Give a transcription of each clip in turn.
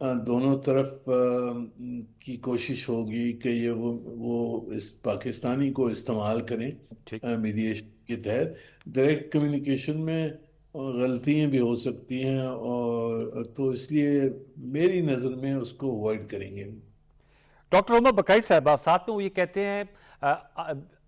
دونوں طرف کی کوشش ہوگی کہ یہ وہ اس پاکستانی کو استعمال کریں ٹھیک. میڈیشن کے تحت. ڈائریکٹ کمیونیکیشن میں غلطیاں بھی ہو سکتی ہیں، اور تو اس لیے میری نظر میں اس کو اوائڈ کریں گے. ڈاکٹر عمر بقائی صاحب ساتھ میں وہ یہ کہتے ہیں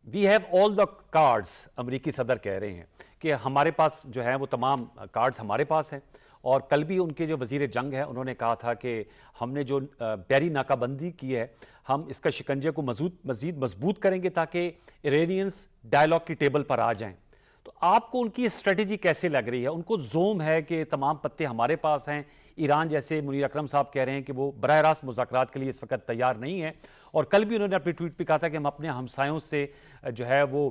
we have all the cards, امریکی صدر کہہ رہے ہیں کہ ہمارے پاس جو ہے وہ تمام کارڈز ہمارے پاس ہیں، اور کل بھی ان کے جو وزیر جنگ ہے انہوں نے کہا تھا کہ ہم نے جو بحری ناکہ بندی کی ہے ہم اس کا شکنجے کو مزید مضبوط کریں گے تاکہ ایرانینز ڈائلاگ کی ٹیبل پر آ جائیں. تو آپ کو ان کی اسٹریٹجی کیسے لگ رہی ہے؟ ان کو زوم ہے کہ تمام پتے ہمارے پاس ہیں، ایران جیسے منیر اکرم صاحب کہہ رہے ہیں کہ وہ براہ راست مذاکرات کے لیے اس وقت تیار نہیں ہے، اور کل بھی انہوں نے اپنی ٹویٹ پہ کہا تھا کہ ہم اپنے ہمسایوں سے جو ہے وہ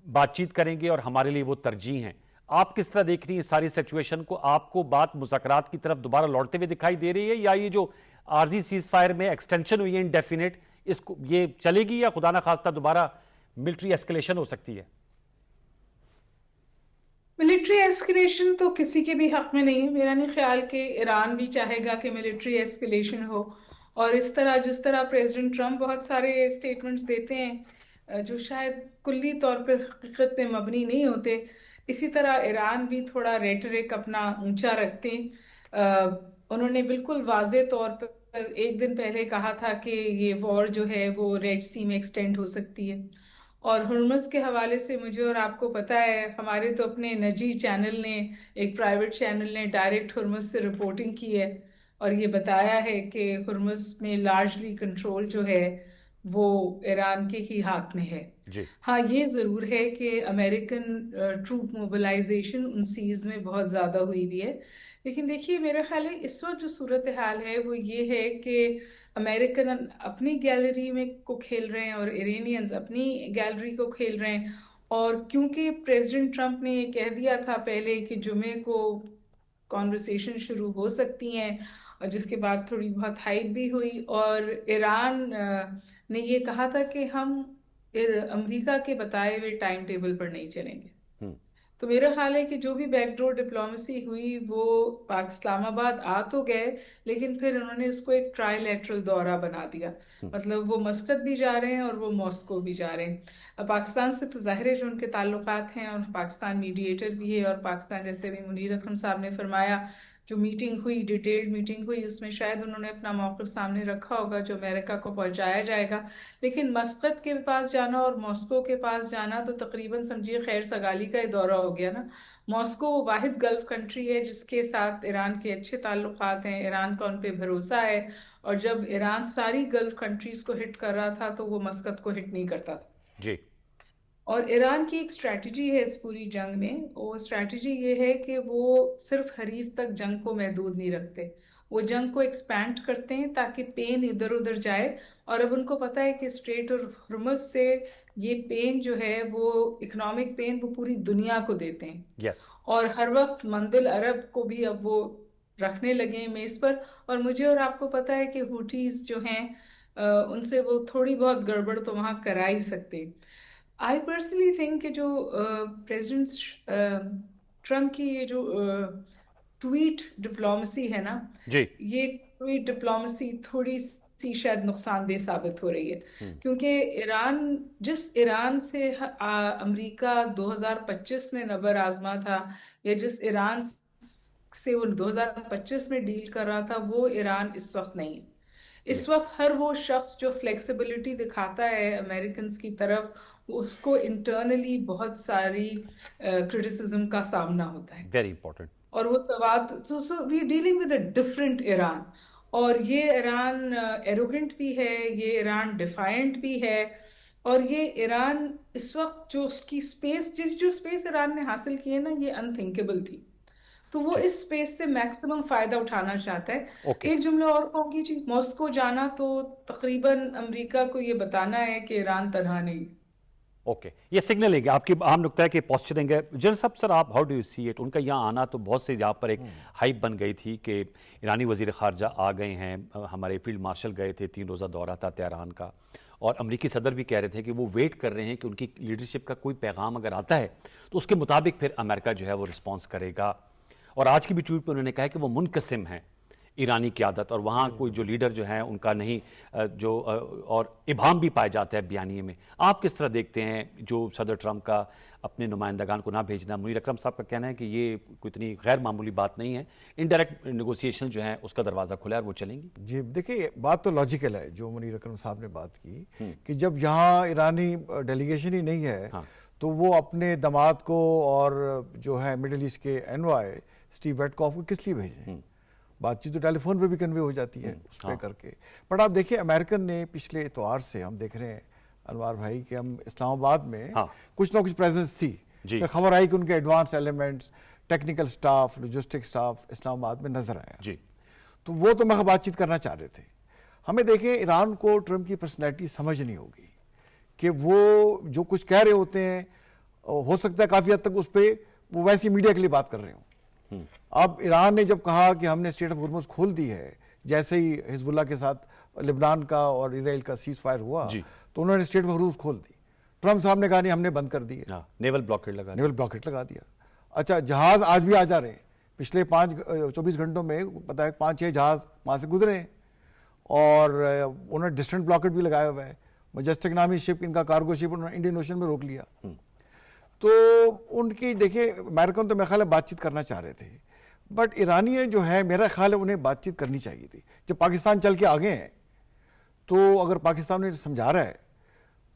بات چیت کریں گے اور ہمارے لیے وہ ترجیح ہیں. آپ کس طرح دیکھ رہی ہیں ساری سچویشن کو؟ آپ کو بات مذاکرات کی طرف دوبارہ لوٹتے ہوئے دکھائی دے رہی ہے، یا یہ جو عارضی سیز فائر میں ایکسٹینشن ہوئی ہے انڈیفینٹ، اس کو یہ چلے گی، یا خدا نخواستہ دوبارہ ملٹری ایسکلیشن ہو سکتی ہے؟ ملٹری ایسکلیشن تو کسی کے بھی حق میں نہیں ہے. میرا نہیں خیال کہ ایران بھی چاہے گا کہ ملٹری ایسکلیشن ہو، اور اس طرح جس طرح پریزیڈنٹ ٹرمپ بہت سارے اسٹیٹمنٹس دیتے ہیں جو شاید کلی طور پر حقیقت پہ مبنی نہیں ہوتے، اسی طرح ایران بھی تھوڑا ریٹرک اپنا اونچا رکھتے ہیں. انہوں نے بالکل واضح طور پر ایک دن پہلے کہا تھا کہ یہ وار جو ہے وہ ریڈ سی میں ایکسٹینڈ ہو سکتی ہے. اور ہرمز کے حوالے سے مجھے اور آپ کو پتا ہے، ہمارے تو اپنے نجی چینل نے، ایک پرائیویٹ چینل نے ڈائریکٹ ہرمز سے رپورٹنگ کی ہے اور یہ بتایا ہے کہ ہرمز میں لارجلی کنٹرول جو ہے وہ ایران کے ہی ہاتھ میں ہے. جی. ہاں یہ ضرور ہے کہ امریکن ٹروپ موبلائزیشن ان سیز میں بہت زیادہ ہوئی بھی ہے، لیکن دیکھیے میرا خیال ہے اس وقت جو صورتحال ہے وہ یہ ہے کہ امریکن اپنی گیلری میں کو کھیل رہے ہیں اور ایرانینز اپنی گیلری کو کھیل رہے ہیں. اور کیونکہ پریزیڈنٹ ٹرمپ نے یہ کہہ دیا تھا پہلے کہ جمعے کو کانورسیشن شروع ہو سکتی ہیں، اور جس کے بعد تھوڑی بہت ہائپ بھی ہوئی، اور ایران نے یہ کہا تھا کہ ہم امریکہ کے بتائے ہوئے ٹائم ٹیبل پر نہیں چلیں گے. تو میرا خیال ہے کہ جو بھی بیک ڈور ڈپلومیسی ہوئی وہ اسلام آباد آ تو گئے، لیکن پھر انہوں نے اس کو ایک ٹرائی لیٹرل دورہ بنا دیا. مطلب وہ مسقط بھی جا رہے ہیں اور وہ ماسکو بھی جا رہے ہیں. پاکستان سے تو ظاہر ہے جو ان کے تعلقات ہیں، اور پاکستان میڈیٹر بھی ہے، اور پاکستان جیسے بھی منیر اکرم صاحب نے فرمایا جو میٹنگ ہوئی، ڈیٹیلڈ میٹنگ ہوئی، اس میں شاید انہوں نے اپنا موقف سامنے رکھا ہوگا جو امریکہ کو پہنچایا جائے گا. لیکن مسقط کے پاس جانا اور ماسکو کے پاس جانا تو تقریباً سمجھیے خیر سگالی کا ہی دورہ ہو گیا نا. ماسکو وہ واحد گلف کنٹری ہے جس کے ساتھ ایران کے اچھے تعلقات ہیں، ایران کا ان پہ بھروسہ ہے، اور جب ایران ساری گلف کنٹریز کو ہٹ کر رہا تھا تو وہ مسقط کو ہٹ نہیں کرتا تھا. جی. اور ایران کی ایک اسٹریٹجی ہے اس پوری جنگ میں، وہ اسٹریٹجی یہ ہے کہ وہ صرف حریف تک جنگ کو محدود نہیں رکھتے، وہ جنگ کو ایکسپینڈ کرتے ہیں تاکہ پین ادھر ادھر جائے. اور اب ان کو پتہ ہے کہ اسٹریٹ آف ہرمز سے یہ پین جو ہے وہ اکنامک پین وہ پوری دنیا کو دیتے ہیں. یس. اور ہر وقت مندل عرب کو بھی اب وہ رکھنے لگے ہیں میز پر. اور مجھے اور آپ کو پتہ ہے کہ ہوٹیز جو ہیں ان سے وہ تھوڑی بہت گڑبڑ تو وہاں کرا ہی سکتے. I personally think کہ جو پریزیڈنٹ ٹرمپ کی یہ جو ٹویٹ ڈپلومیسی ہے نا، جی. یہ ٹویٹ ڈپلومیسی تھوڑی سی شاید نقصان دہ ثابت ہو رہی ہے، کیونکہ جس ایران سے امریکہ 2025 میں نبر آزما تھا، یا جس ایران سے وہ 2025 میں ڈیل کر رہا تھا، وہ ایران اس وقت نہیں ہے. اس وقت ہر وہ شخص جو فلیکسیبلٹی دکھاتا ہے امریکنز کی طرف، اس کو انٹرنلی بہت ساری کرٹیسزم کا سامنا ہوتا ہے. Very important. اور وہ so we dealing with a different Iran. اور یہ ایران ایروگنٹ بھی ہے، یہ ایران ڈیفائنٹ بھی ہے، اور یہ ایران اس وقت جو اس کی اسپیس جو اسپیس ایران نے حاصل کی ہے نا، یہ انتھنکیبل تھی. تو وہ اس اسپیس سے میکسیمم فائدہ اٹھانا چاہتا ہے. ایک جملہ اور کہوں گی جی، ماسکو جانا تو تقریباً امریکہ کو یہ بتانا ہے کہ ایران تنہا نہیں. اوکے، یہ سگنلنگ آپ کی عام نقطہ ہے کہ پوسچرنگ ہے. جنرل صاحب سر، آپ how do you see it? ان کا یہاں آنا تو بہت سے یہاں پر ایک ہائپ بن گئی تھی کہ ایرانی وزیر خارجہ آ گئے ہیں، ہمارے فیلڈ مارشل گئے تھے، 3 روزہ دورہ تھا تہران کا، اور امریکی صدر بھی کہہ رہے تھے کہ وہ ویٹ کر رہے ہیں کہ ان کی لیڈرشپ کا کوئی پیغام اگر آتا ہے تو اس کے مطابق پھر امریکہ جو ہے وہ رسپانس کرے گا. اور آج کی بھی ٹویٹ پہ انہوں نے کہا کہ وہ منقسم ہیں. ایرانی قیادت، اور وہاں کوئی جو لیڈر جو ہیں ان کا نہیں جو اور ابہام بھی پائے جاتا ہے بیانیے میں. آپ کس طرح دیکھتے ہیں جو صدر ٹرمپ کا اپنے نمائندگان کو نہ بھیجنا؟ منیر اکرم صاحب کا کہنا ہے کہ یہ کوئی اتنی غیر معمولی بات نہیں ہے، انڈائریکٹ نیگوسیشن جو ہیں اس کا دروازہ کھلا ہے اور وہ چلیں گی. جی دیکھیے، بات تو لاجیکل ہے جو منیر اکرم صاحب نے بات کی کہ جب یہاں ایرانی ڈیلیگیشن ہی نہیں ہے تو وہ اپنے داماد کو اور جو ہے مڈل ایسٹ کے انوائے اسٹیو ویٹکاف کو کس لیے بھیجیں؟ بات چیت تو ٹیلی فون پہ بھی کنوے ہو جاتی ہے اس پہ کر کے. بٹ آپ دیکھیں امریکن نے پچھلے اتوار سے ہم دیکھ رہے ہیں انوار بھائی کہ ہم اسلام آباد میں کچھ نہ کچھ پریزنس تھی. پھر خبر آئی کہ ان کے advance elements, technical staff, logistic staff Islamabad میں نظر آیا. تو وہ تو میں بات چیت کرنا چاہ رہے تھے. ہمیں دیکھیں ایران کو ٹرمپ کی پرسنالٹی سمجھ نہیں ہوگی کہ وہ جو کچھ کہہ رہے ہوتے ہیں ہو سکتا ہے کافی حد تک اس پہ وہ ویسی میڈیا کے لیے بات کر رہے ہوں. اب ایران نے جب کہا کہ ہم نے اسٹریٹ آف ہرمز کھول دی ہے، جیسے ہی حزب اللہ کے ساتھ لبنان کا اور اسرائیل کا سیز فائر ہوا تو انہوں نے اسٹریٹ آف ہرمز کھول دی. ٹرمپ صاحب نے کہا نہیں ہم نے بند کر دی ہے، نیول بلاکیڈ لگا دیا. اچھا جہاز آج بھی آ جا رہے ہیں، پچھلے 24 گھنٹوں میں پتہ ہے 5-6 جہاز وہاں سے گزرے ہیں، اور انہوں نے ڈسٹنٹ بلاکیڈ بھی لگایا ہوا ہے. مجسٹک نامی شپ، ان کا کارگو شپ، انہوں نے انڈین اوشن میں روک لیا. تو ان کی دیکھیں امریکن تو میرا خیال ہے بات چیت کرنا چاہ رہے تھے، بٹ ایرانی جو ہے میرا خیال ہے انہیں بات چیت کرنی چاہیے تھی. جب پاکستان چل کے آگے ہیں تو اگر پاکستان نے سمجھا رہا ہے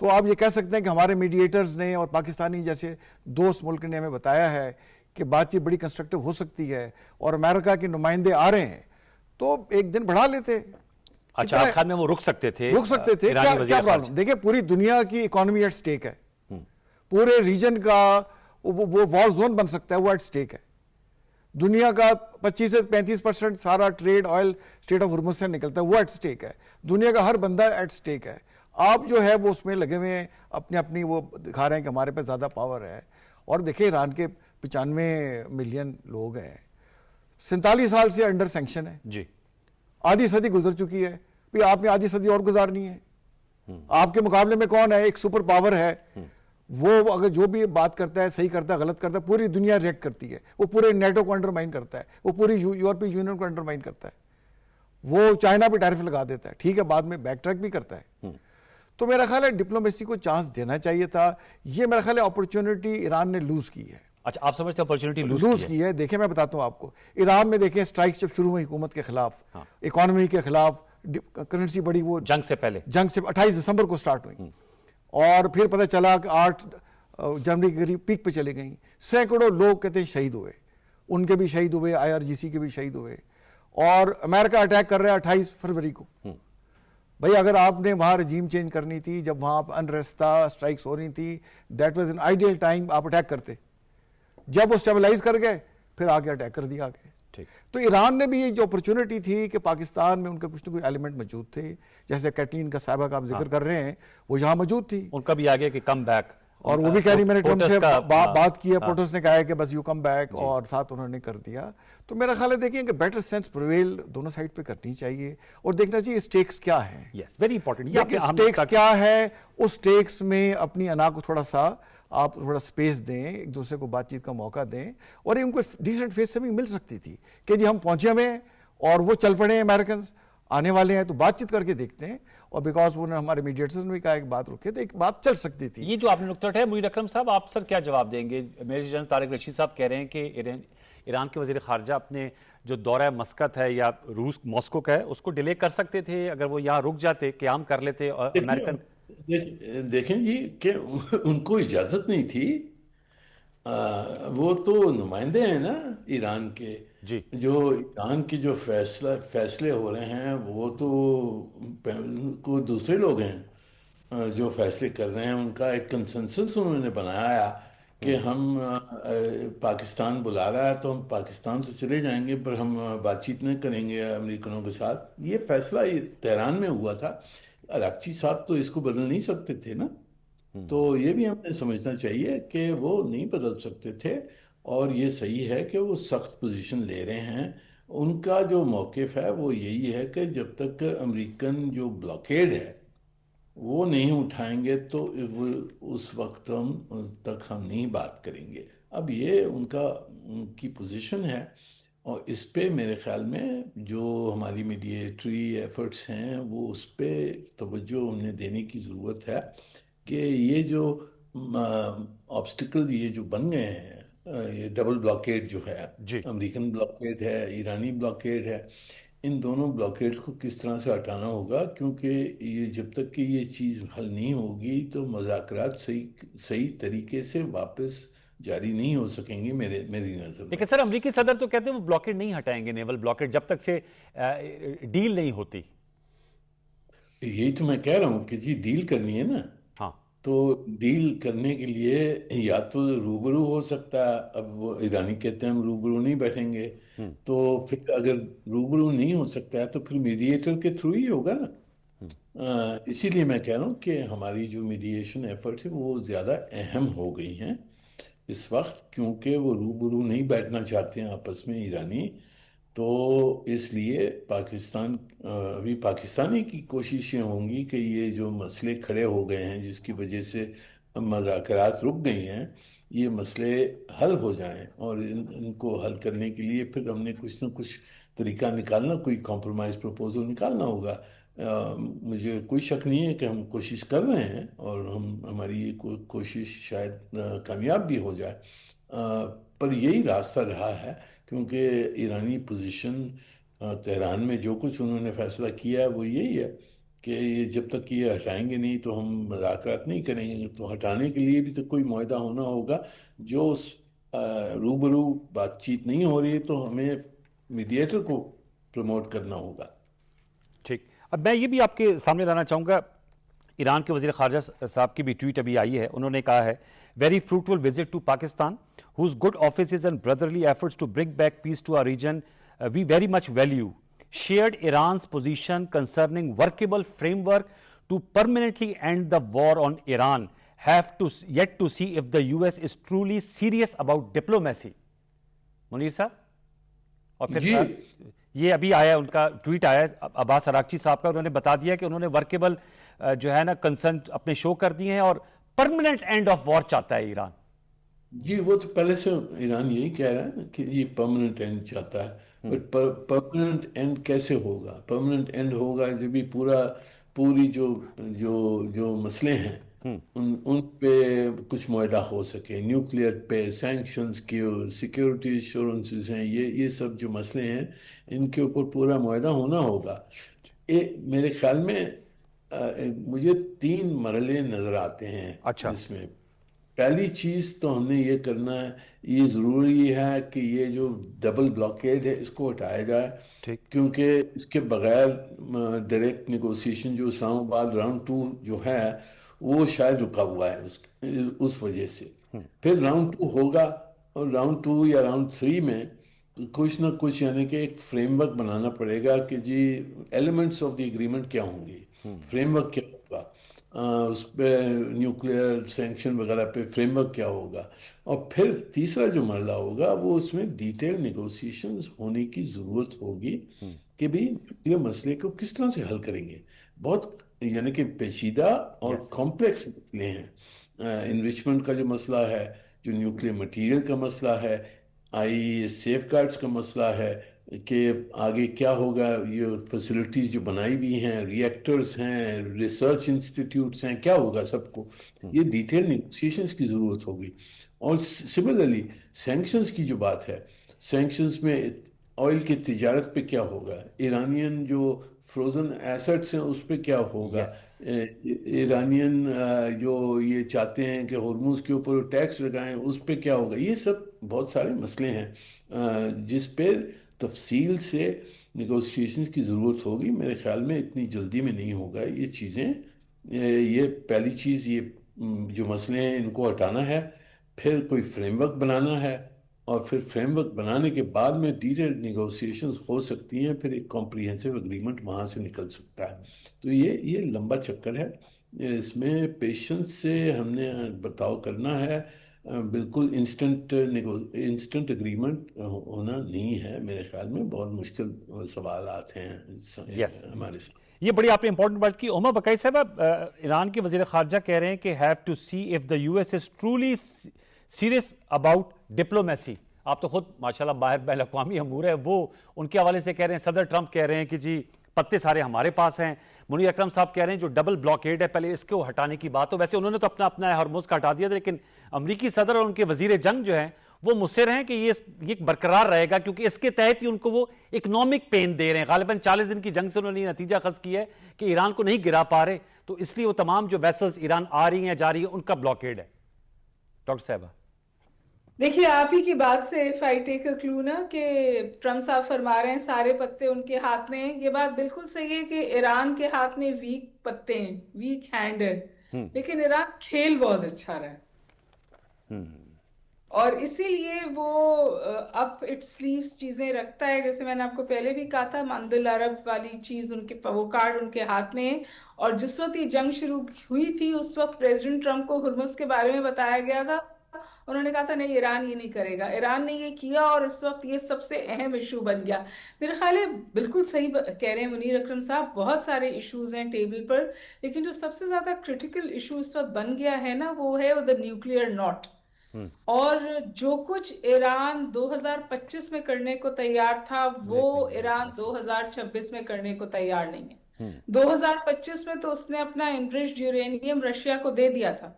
تو آپ یہ کہہ سکتے ہیں کہ ہمارے میڈیٹرز نے اور پاکستانی جیسے دوست ملک نے ہمیں بتایا ہے کہ بات چیت بڑی کنسٹرکٹیو ہو سکتی ہے اور امریکہ کے نمائندے آ رہے ہیں تو ایک دن بڑھا لیتے. اچھا آپ خیال میں وہ رک سکتے تھے؟ کیا پرابلم؟ دیکھیں پوری دنیا کی اکانومی ایٹ سٹیک ہے، پورے ریجن کا وہ وار زون بن سکتا ہے، وہ ایٹ سٹیک ہے. دنیا کا 25 سے 35% سارا trade oil strait of Hormuz سے نکلتا ہے، وہ ایٹ سٹیک ہے. دنیا کا ہر بندہ ایٹ سٹیک ہے. آپ جو ہے وہ اس میں لگے ہوئے ہیں، اپنی وہ دکھا رہے ہیں کہ ہمارے پہ زیادہ پاور ہے. اور دیکھیں ایران کے 95 ملین لوگ ہیں، 47 سال سے انڈر سینکشن ہے. جی آدھی صدی گزر چکی ہے، پھر آپ نے آدھی صدی اور گزارنی ہے. آپ کے مقابلے میں کون ہے؟ ایک سپر پاور ہے، وہ اگر جو بھی بات کرتا ہے صحیح کرتا ہے غلط کرتا ہے پوری دنیا ریئیکٹ کرتی ہے. وہ پورے نیٹو کو انڈرمائن کرتا ہے، وہ پوری یورپی یونین کو انڈرمائن کرتا ہے، وہ چائنا پہ ٹیرف لگا دیتا ہے. ٹھیک ہے بعد میں بیک ٹریک بھی کرتا ہے. تو میرا خیال ہے ڈپلومیسی کو چانس دینا چاہیے تھا. یہ میرا خیال ہے اپرچونٹی ایران نے لوز کی ہے. اچھا آپ سمجھتے ہیں اپرچونٹی لوز کی ہے؟ دیکھیں میں بتاتا ہوں آپ کو، ایران میں دیکھیں اسٹرائکس جب شروع ہوئی حکومت کے خلاف، اکانومی کے خلاف، کرنسی بڑی، وہ جنگ سے 28 دسمبر کو سٹارٹ ہوئی، اور پھر پتہ چلا کہ 8 جنوری کے قریب پیک پہ چلے گئیں. سینکڑوں لوگ کہتے ہیں شہید ہوئے، ان کے بھی شہید ہوئے، IRGC کے بھی شہید ہوئے. اور امریکہ اٹیک کر رہا ہے 28 فروری کو. بھائی اگر آپ نے وہاں رجیم چینج کرنی تھی، جب وہاں انریسٹ تھا، اسٹرائکس ہو رہی تھی، that was an ideal time آپ اٹیک کرتے. جب وہ اسٹیبلائز کر گئے پھر آگے اٹیک کر دیا آگے. تو ایران نے بھی یہ جو اپرچونٹی تھی کہ پاکستان میں ان کا کچھ نہ کوئی ایلیمنٹ موجود تھے، جیسے کیٹلین کا صاحبہ کا آپ ذکر کر رہے ہیں، وہ یہاں موجود تھی، ان کا بھی آگے کہ کم بیک. اور وہ بھی کہہ رہی میں نے ٹرمپ سے بات کی ہے، پروٹس نے کہا ہے کہ بس یو کم بیک، اور ساتھ انہوں نے کر دیا. تو میرا خیال ہے دیکھیں کہ بیٹر سینس پرویل دونوں سائڈ پہ کرنی چاہیے اور دیکھنا چاہیے اسٹیکس کیا ہیں. ویری امپورٹنٹ اسٹیکس کیا ہے، اس اسٹیکس میں اپنی انا کو تھوڑا سا آپ تھوڑا سپیس دیں، ایک دوسرے کو بات چیت کا موقع دیں. اور ان کو ڈیسنٹ فیس سے بھی مل سکتی تھی کہ جی ہم پہنچے ہوئے ہیں اور وہ چل پڑے ہیں، امریکنز آنے والے ہیں تو بات چیت کر کے دیکھتے ہیں. اور بیکاز وہ نے ہمارے میڈیٹرز نے بھی کہا ایک بات رکھے تو ایک بات چل سکتی تھی. یہ جو آپ نے نکتہ اٹھایا منیر اکرم صاحب، آپ سر کیا جواب دیں گے؟ میجر جنرل طارق رشید صاحب کہہ رہے ہیں کہ ایران کے وزیر خارجہ اپنے جو دورہ مسقط ہے یا روس ماسکو کا ہے اس کو ڈیلے کر سکتے تھے اگر وہ یہاں رک جاتے، قیام کر لیتے. اور امریکن دیکھیں جی کہ ان کو اجازت نہیں تھی، وہ تو نمائندے ہیں نا ایران کے. جی جو ایران کے جو فیصلے ہو رہے ہیں وہ تو کوئی دوسرے لوگ ہیں جو فیصلے کر رہے ہیں. ان کا ایک کنسنسس انہوں نے بنایا کہ ہم پاکستان بلا رہا ہے تو ہم پاکستان سے چلے جائیں گے، پر ہم بات چیت نہیں کریں گے امریکنوں کے ساتھ. یہ فیصلہ تہران میں ہوا تھا. اراغچی صاحب تو اس کو بدل نہیں سکتے تھے نا، تو یہ بھی ہم نے سمجھنا چاہیے کہ وہ نہیں بدل سکتے تھے. اور یہ صحیح ہے کہ وہ سخت پوزیشن لے رہے ہیں. ان کا جو موقف ہے وہ یہی ہے کہ جب تک امریکن جو بلاکیڈ ہے وہ نہیں اٹھائیں گے تو اس وقت تک ہم نہیں بات کریں گے. اب یہ ان کی پوزیشن ہے اور اس پہ میرے خیال میں جو ہماری میڈیٹری ایفرٹس ہیں وہ اس پہ توجہ ہم نے دینے کی ضرورت ہے کہ یہ جو آبسٹیکل یہ جو بن گئے ہیں، یہ ڈبل بلاکیڈ جو ہے، جی امریکن بلاکیڈ ہے، ایرانی بلاکیڈ ہے، ان دونوں بلاکیڈز کو کس طرح سے ہٹانا ہوگا، کیونکہ یہ جب تک کہ یہ چیز حل نہیں ہوگی تو مذاکرات صحیح طریقے سے واپس جاری نہیں ہو سکیں گے میری نظر میں۔ لیکن سر امریکی صدر تو کہتے ہیں وہ بلاکیڈ نہیں ہٹائیں گے، نیول بلاکیڈ، جب تک سے ڈیل نہیں ہوتی۔ یہی تو میں کہہ رہا ہوں کہ جی ڈیل کرنی ہے نا، ہاں تو ڈیل کرنے کے لیے یا تو روبرو ہو سکتا ہے، اب وہ ایرانی کہتے ہیں ہم روبرو نہیں بیٹھیں گے، تو پھر اگر روبرو نہیں ہو سکتا ہے تو پھر میڈیٹر کے تھرو ہی ہوگا نا۔ اسی لیے میں کہہ رہا ہوں کہ ہماری جو میڈیشن ایفرٹس ہیں وہ زیادہ اہم ہو گئی ہیں اس وقت، کیونکہ وہ روبرو نہیں بیٹھنا چاہتے ہیں آپس میں ایرانی، تو اس لیے ابھی پاکستانی کی کوششیں ہوں گی کہ یہ جو مسئلے کھڑے ہو گئے ہیں جس کی وجہ سے مذاکرات رک گئی ہیں، یہ مسئلے حل ہو جائیں، اور ان کو حل کرنے کے لیے پھر ہم نے کچھ نہ کچھ طریقہ نکالنا، کوئی کمپرومائز پروپوزل نکالنا ہوگا۔ مجھے کوئی شک نہیں ہے کہ ہم کوشش کر رہے ہیں، اور ہماری یہ کوشش شاید کامیاب بھی ہو جائے، پر یہی راستہ رہا ہے، کیونکہ ایرانی پوزیشن تہران میں جو کچھ انہوں نے فیصلہ کیا ہے وہ یہی ہے کہ یہ جب تک یہ ہٹائیں گے نہیں تو ہم مذاکرات نہیں کریں گے، تو ہٹانے کے لیے بھی تو کوئی معاہدہ ہونا ہوگا۔ جو روبرو بات چیت نہیں ہو رہی ہے تو ہمیں میڈیٹر کو پروموٹ کرنا ہوگا۔ ٹھیک، اب میں یہ بھی آپ کے سامنے لانا چاہوں گا، ایران کے وزیر خارجہ صاحب کی بھی ٹویٹ ابھی آئی ہے، انہوں نے کہا ہے very fruitful visit to Pakistan whose good offices and brotherly efforts to bring back peace to our region we very much value. Shared Iran's position concerning workable framework to permanently end the war on Iran have to yet to see if the US is truly serious about diplomacy. Munir صاحب، اور پھر یہ ابھی آیا ان کا tweet آیا عباس اراغچی صاحب کا، انہوں نے بتا دیا کہ انہوں نے ورکیبل جو ہے نا کنسرن اپنے شو کر دیے ہیں اور پرماننٹ اینڈ آف وار چاہتا ہے ایران۔ جی وہ تو پہلے سے ایران یہی کہہ رہا ہے نا کہ یہ پرماننٹ اینڈ چاہتا ہے، بٹ پرماننٹ اینڈ کیسے ہوگا؟ پرماننٹ اینڈ ہوگا جب بھی پوری جو مسئلے ہیں ان پہ کچھ معاہدہ ہو سکے، نیوکلیئر پہ، سینکشنز کی، سیکیورٹی ایشورنسز ہیں، یہ سب جو مسئلے ہیں ان کے اوپر پورا معاہدہ ہونا ہوگا۔ میرے خیال میں مجھے 3 مرحلے نظر آتے ہیں اس میں۔ پہلی چیز تو ہم نے یہ کرنا ہے، یہ ضروری ہے کہ یہ جو ڈبل بلاکیڈ ہے اس کو ہٹایا جائے، کیونکہ اس کے بغیر ڈائریکٹ نیگوسیشن جو اسلام آباد راؤنڈ 2 جو ہے وہ شاید رکا ہوا ہے اس وجہ سے۔ پھر راؤنڈ 2 ہوگا، اور راؤنڈ 2 یا راؤنڈ 3 میں کچھ نہ کچھ یعنی کہ ایک فریم ورک بنانا پڑے گا کہ جی ایلیمنٹس آف دی ایگریمنٹ کیا ہوں گے، فریم ورک کیا ہوگا، اس پہ نیوکلیئر سینکشن وغیرہ پہ فریم ورک کیا ہوگا، اور پھر تیسرا جو مرحلہ ہوگا وہ اس میں ڈیٹیل نیگوسیشنز ہونے کی ضرورت ہوگی کہ بھی یہ مسئلے کو کس طرح سے حل کریں گے۔ بہت یعنی کہ پیچیدہ اور کمپلیکس مسئلے ہیں، انریچمنٹ کا جو مسئلہ ہے، جو نیوکلیئر مٹیریل کا مسئلہ ہے، سیف گارڈز کا مسئلہ ہے کہ آگے کیا ہوگا، یہ فیسلٹیز جو بنائی ہوئی ہیں، ری ایکٹرز ہیں، ریسرچ انسٹیٹیوٹس ہیں، کیا ہوگا سب کو، یہ ڈیٹیل نیگوسیشنز کی ضرورت ہوگی۔ اور سملرلی سینکشنز کی جو بات ہے، سینکشنز میں آئل کی تجارت پہ کیا ہوگا، ایرانین جو فروزن ایسٹس ہیں اس پہ کیا ہوگا، ایرانین جو یہ چاہتے ہیں کہ ہرمز کے اوپر ٹیکس لگائیں اس پہ کیا ہوگا۔ یہ سب بہت سارے مسئلے ہیں جس پہ تفصیل سے نیگوسیشنز کی ضرورت ہوگی۔ میرے خیال میں اتنی جلدی میں نہیں ہوگا یہ چیزیں۔ یہ پہلی چیز، یہ جو مسئلے ہیں ان کو ہٹانا ہے، پھر کوئی فریم ورک بنانا ہے، اور پھر فریم ورک بنانے کے بعد میں ڈیٹیل نیگوسیشنز ہو سکتی ہیں، پھر ایک کمپریہنسو اگریمنٹ وہاں سے نکل سکتا ہے۔ تو یہ لمبا چکر ہے، اس میں پیشنس سے ہم نے برتاؤ کرنا ہے۔ بالکل انسٹنٹ اگریمنٹ ہونا نہیں ہے، میرے خیال میں بہت مشکل سوالات ہیں ہمارے ساتھ۔ یہ بڑی آپ نے امپورٹنٹ بات کی۔ عمر بقائی صاحب، ایران کے وزیر خارجہ کہہ رہے ہیں کہ have to see if the US is truly serious about diplomacy. آپ تو خود ماشاءاللہ باہر بین الاقوامی امور ہے وہ ان کے حوالے سے کہہ رہے ہیں، صدر ٹرمپ کہہ رہے ہیں کہ جی پتے سارے ہمارے پاس ہیں. منیر اکرم صاحب کہہ رہے ہیں جو ڈبل بلاکیڈ ہے پہلے اس کو ہٹانے کی بات ہو. ویسے انہوں نے تو اپنا ہرمز کا ہٹا دیا تھا، لیکن امریکی صدر اور ان کے وزیر جنگ جو ہیں وہ مصر ہیں کہ یہ برقرار رہے گا، کیونکہ اس کے تحت ہی ان کو وہ اکنامک پین دے رہے ہیں. غالباً 40 دن کی جنگ سے انہوں نے یہ نتیجہ اخذ کیا ہے کہ ایران کو نہیں گرا پا رہے، تو اس لیے وہ تمام جو ویسلز ایران آ رہی ہیں جا رہی ہیں ان کا بلاکیڈ ہے. ڈاکٹر صاحبہ دیکھیے آپ ہی کی بات سے if I take a clue نا کہ ٹرمپ صاحب فرما رہے ہیں سارے پتے ان کے ہاتھ میں ہیں، یہ بات بالکل صحیح ہے کہ ایران کے ہاتھ میں ویک پتے ہیں، ویک ہینڈ ہے، لیکن ایران کھیل بہت اچھا رہا ہے اور اسی لیے وہ اپ اٹ سلیوز چیزیں رکھتا ہے. جیسے میں نے آپ کو پہلے بھی کہا تھا مند العرب والی چیز ان کے وہ کارڈ ان کے ہاتھ میں ہے. اور جس وقت یہ جنگ شروع ہوئی تھی اس وقت پریزیڈنٹ ٹرمپ کو ہرمز کے بارے میں بتایا گیا تھا، انہوں نے کہا تھا نہیں ایران یہ نہیں کرے گا. ایران نے یہ کیا اور اس وقت یہ سب سے اہم ایشو بن گیا. میرے خیال ہے بالکل صحیح کہہ رہے ہیں منیر اکرم صاحب، بہت سارے ایشوز ہیں ٹیبل پر، لیکن جو سب سے زیادہ کرٹیکل ایشو اس وقت بن گیا ہے نا وہ ہے دا نیوکلیئر نوٹ. اور جو کچھ ایران 2025 میں کرنے کو تیار تھا وہ ایران 2026 میں کرنے کو تیار نہیں ہے. 2025 میں تو اس نے اپنا انرچڈ یورینیم رشیا کو دے دیا تھا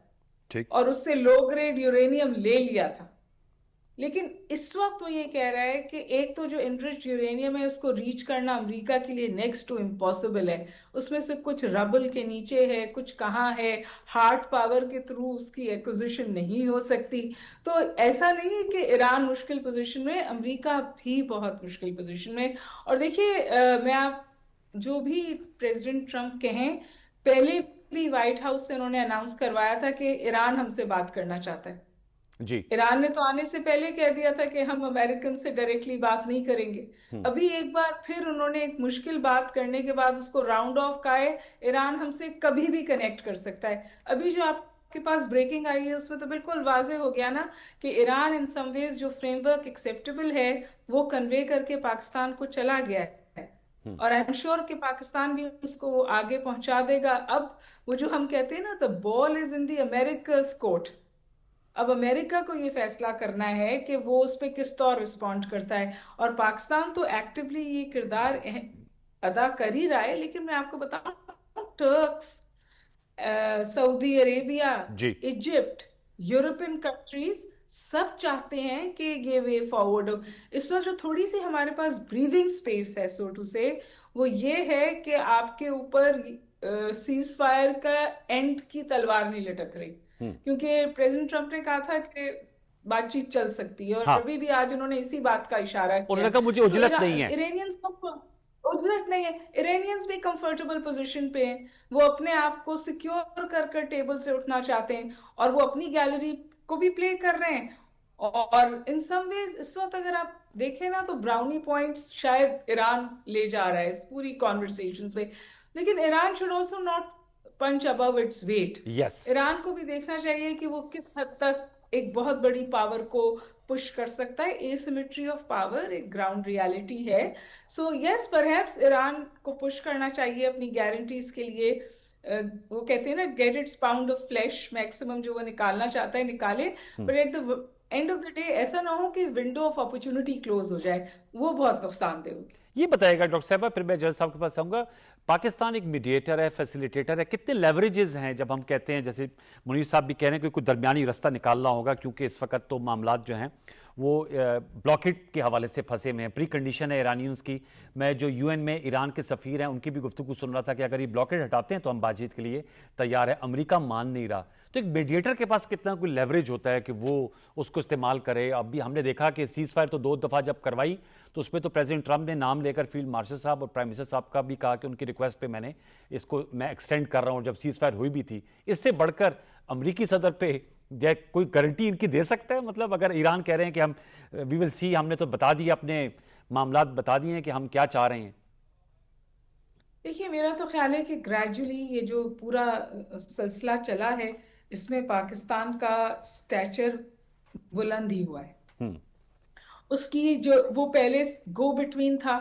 اور اس سے لو گریڈ یورینیم لے لیا تھا، لیکن اس وقت وہ یہ کہہ رہا ہے کہ ایک تو جو انرچڈ یورینیم ہے اس کو ریچ کرنا امریکہ کے لیے نیکسٹ ٹو امپاسبل ہے. اس میں سے کچھ ربل کے نیچے ہے، کچھ کہاں ہے، ہارڈ پاور کے تھرو اس کی ایکوزیشن نہیں ہو سکتی. تو ایسا نہیں ہے کہ ایران مشکل پوزیشن میں، امریکہ بھی بہت مشکل پوزیشن میں. اور دیکھیے میں آپ جو بھی پریزیڈنٹ ٹرمپ کہیں، پہلے بھی وائٹ ہاؤس سے انہوں نے اناؤنس کروایا تھا کہ ایران ہم سے بات کرنا چاہتا ہے. جی ایران نے تو آنے سے پہلے کہہ دیا تھا کہ ہم امریکن سے ڈائریکٹلی بات نہیں کریں گے. ابھی ایک بار پھر انہوں نے ایک مشکل بات کرنے کے بعد اس کو راؤنڈ آف کہا ہے. ایران ہم سے کبھی بھی کنیکٹ کر سکتا ہے. ابھی جو آپ کے پاس بریکنگ آئی ہے اس میں تو بالکل واضح ہو گیا نا کہ ایران ان سم ویز جو فریم ورک ایکسیپٹیبل ہے وہ کنوے کر کے پاکستان کو چلا گیا ہے اور آئی ایم شیور کہ پاکستان بھی اس کو آگے پہنچا دے گا. اب وہ جو ہم کہتے ہیں نا the ball is in the America's court. اب امریکہ کو یہ فیصلہ کرنا ہے کہ وہ اس پہ کس طور رسپونڈ کرتا ہے، اور پاکستان تو ایکٹیولی یہ کردار ادا کر ہی رہا ہے. لیکن میں آپ کو بتاؤں ٹرکس، سعودی عربیہ، ایجپٹ، یورپین کنٹریز سب چاہتے ہیں کہ یہ وے فارورڈ ہو. اس وقت جو تھوڑی سی ہمارے پاس بریدنگ سپیس ہے سو ٹو سے وہ یہ ہے کہ آپ کے اوپر سیز فائر کا اینڈ کی تلوار نہیں لٹک رہی، کیونکہ پریزیڈنٹ ٹرمپ نے کہا تھا کہ بات چیت چل سکتی ہے اور ابھی بھی آج انہوں نے اسی بات کا اشارہ کیا. انہوں نے کہا مجھے اجلت نہیں ہے، اجلت نہیں ہے. ایرانیئنز بھی کمفرٹیبل پوزیشن پہ ہیں، وہ اپنے آپ کو سیکیور کر کر ٹیبل سے اٹھنا چاہتے ہیں اور وہ اپنی گیلری کو بھی پلے کر رہے ہیں. اور ان سم ویز اس وقت اگر آپ دیکھیں نا تو براؤنی پوائنٹس شاید ایران لے جا رہا ہے اس پوری کانورسیشنز پہ، لیکن Iran should also not punch above its weight. Iran کو بھی دیکھنا چاہیے کہ وہ کس حد تک ایک بہت بڑی پاور کو پش کر سکتا ہے. اے سیمیٹری آف پاور ایک گراؤنڈ ریالٹی ہے. سو یس پرہیپس ایران کو پش کرنا چاہیے اپنی گارنٹیز کے لیے. وہ کہتے ہیں نا get its pound of flesh, maximum جو وہ نکالنا چاہتا ہے نکالے، but at the end of the day ایسا نہ ہو کہ ونڈو آف اپرچونٹی کلوز ہو جائے، وہ بہت نقصان دہ ہوگی. یہ بتائے گا ڈاکٹر صاحبہ، پھر میں جج صاحب کے پاس آؤں گا. پاکستان ایک میڈیٹر ہے، فیسیلیٹیٹر ہے، کتنے لیوریجز ہیں جب ہم کہتے ہیں، جیسے منیر صاحب بھی کہہ رہے ہیں کہ کوئی درمیانی رستہ نکالنا ہوگا، کیونکہ اس وقت تو معاملات جو ہیں وہ بلاکیڈ کے حوالے سے پھنسے ہوئے ہیں. پری کنڈیشن ہے ایرانیز کی. میں جو یو این میں ایران کے سفیر ہیں ان کی بھی گفتگو سن رہا تھا کہ اگر یہ بلاکیڈ ہٹاتے ہیں تو ہم بات چیت کے لیے تیار ہے. امریکہ مان نہیں رہا. تو ایک میڈیٹر کے پاس کتنا کوئی لیوریج ہوتا ہے کہ وہ اس کو استعمال کرے؟ اب بھی ہم نے دیکھا کہ سیز فائر تو 2 دفعہ جب کروائی تو اس پہ تو پریزیڈنٹ ٹرمپ نے نام لے کر فیلڈ مارشل صاحب اور پرائم منسٹر صاحب کا بھی کہا کہ ان کی ریکویسٹ پہ میں نے اس کو ایکسٹینڈ کر رہا ہوں، جب سیز فائر ہوئی بھی تھی. اس سے بڑھ کر امریکی صدر پہ کوئی گارنٹی ان کی دے سکتا ہے؟ مطلب اگر ایران کہہ رہے ہیں کہ ہم وی ول سی، ہم نے تو بتا دیا، اپنے معاملات بتا دیے ہیں کہ ہم کیا چاہ رہے ہیں. دیکھیے میرا تو خیال ہے کہ گریجولی یہ جو پورا سلسلہ چلا ہے اس میں پاکستان کا سٹیچر بلند ہی ہوا ہے. اس کی جو وہ پہلے گو بٹوین تھا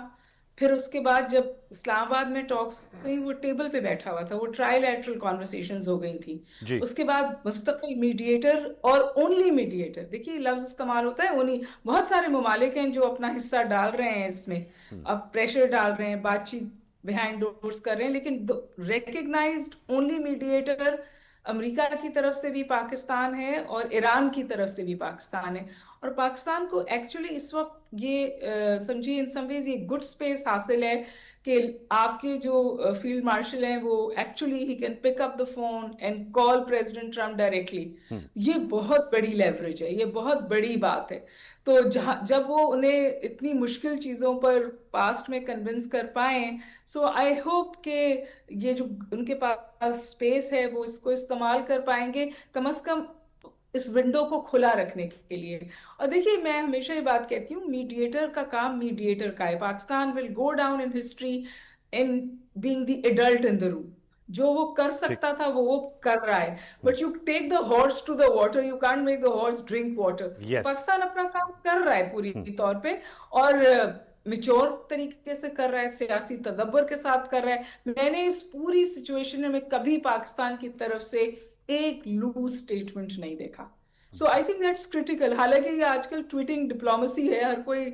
پھر اس کے بعد جب اسلام آباد میں ٹاکس ہوئی وہ ٹیبل پہ بیٹھا ہوا تھا, وہ ٹرائی لیٹرل کانورسیشنز ہو گئی تھی. اس کے بعد مستقل میڈیٹر اور اونلی میڈیٹر, دیکھیے لفظ استعمال ہوتا ہے اونلی, بہت سارے ممالک ہیں جو اپنا حصہ ڈال رہے ہیں اس میں, اب پریشر ڈال رہے ہیں, بات چیت بیہائنڈ ڈورز کر رہے ہیں, لیکن ریکگنائزڈ اونلی میڈیٹر امریکہ کی طرف سے بھی پاکستان ہے اور ایران کی طرف سے بھی پاکستان ہے. اور پاکستان کو ایکچولی اس وقت یہ سمجھیے ان سم ویز یہ گڈ سپیس حاصل ہے کہ آپ کے جو فیلڈ مارشل ہیں وہ actually he can pick up the phone and call president Trump directly. یہ بہت بڑی لیوریج ہے, یہ بہت بڑی بات ہے. تو جب وہ انہیں اتنی مشکل چیزوں پر پاسٹ میں کنونس کر پائیں, سو آئی ہوپ کہ یہ جو ان کے پاس اسپیس ہے وہ اس کو استعمال کر پائیں گے, کم از کم اس ونڈو کو کھلا رکھنے کے لیے. اور دیکھیے میں ہمیشہ یہ بات کہتی ہوں, میڈیٹر کا کام میڈیٹر کا ہے. Pakistan will go down in history in being the adult in the room. جو وہ کر سکتا تھا وہ کر رہا ہے, but you take the horse to the water, you can't make the horse drink water. Pakistan اپنا کام کر رہا ہے پوری طور پہ, اور میچور طریقے سے کر رہا ہے, سیاسی تدبر کے ساتھ کر رہا ہے. میں نے اس پوری سچویشن میں کبھی پاکستان کی طرف سے ایک لوز اسٹیٹمنٹ نہیں دیکھا. سو آئی تھنک دیٹس کریٹیکل. حالانکہ یہ آج کل ٹویٹنگ ڈپلومیسی ہے, ہر کوئی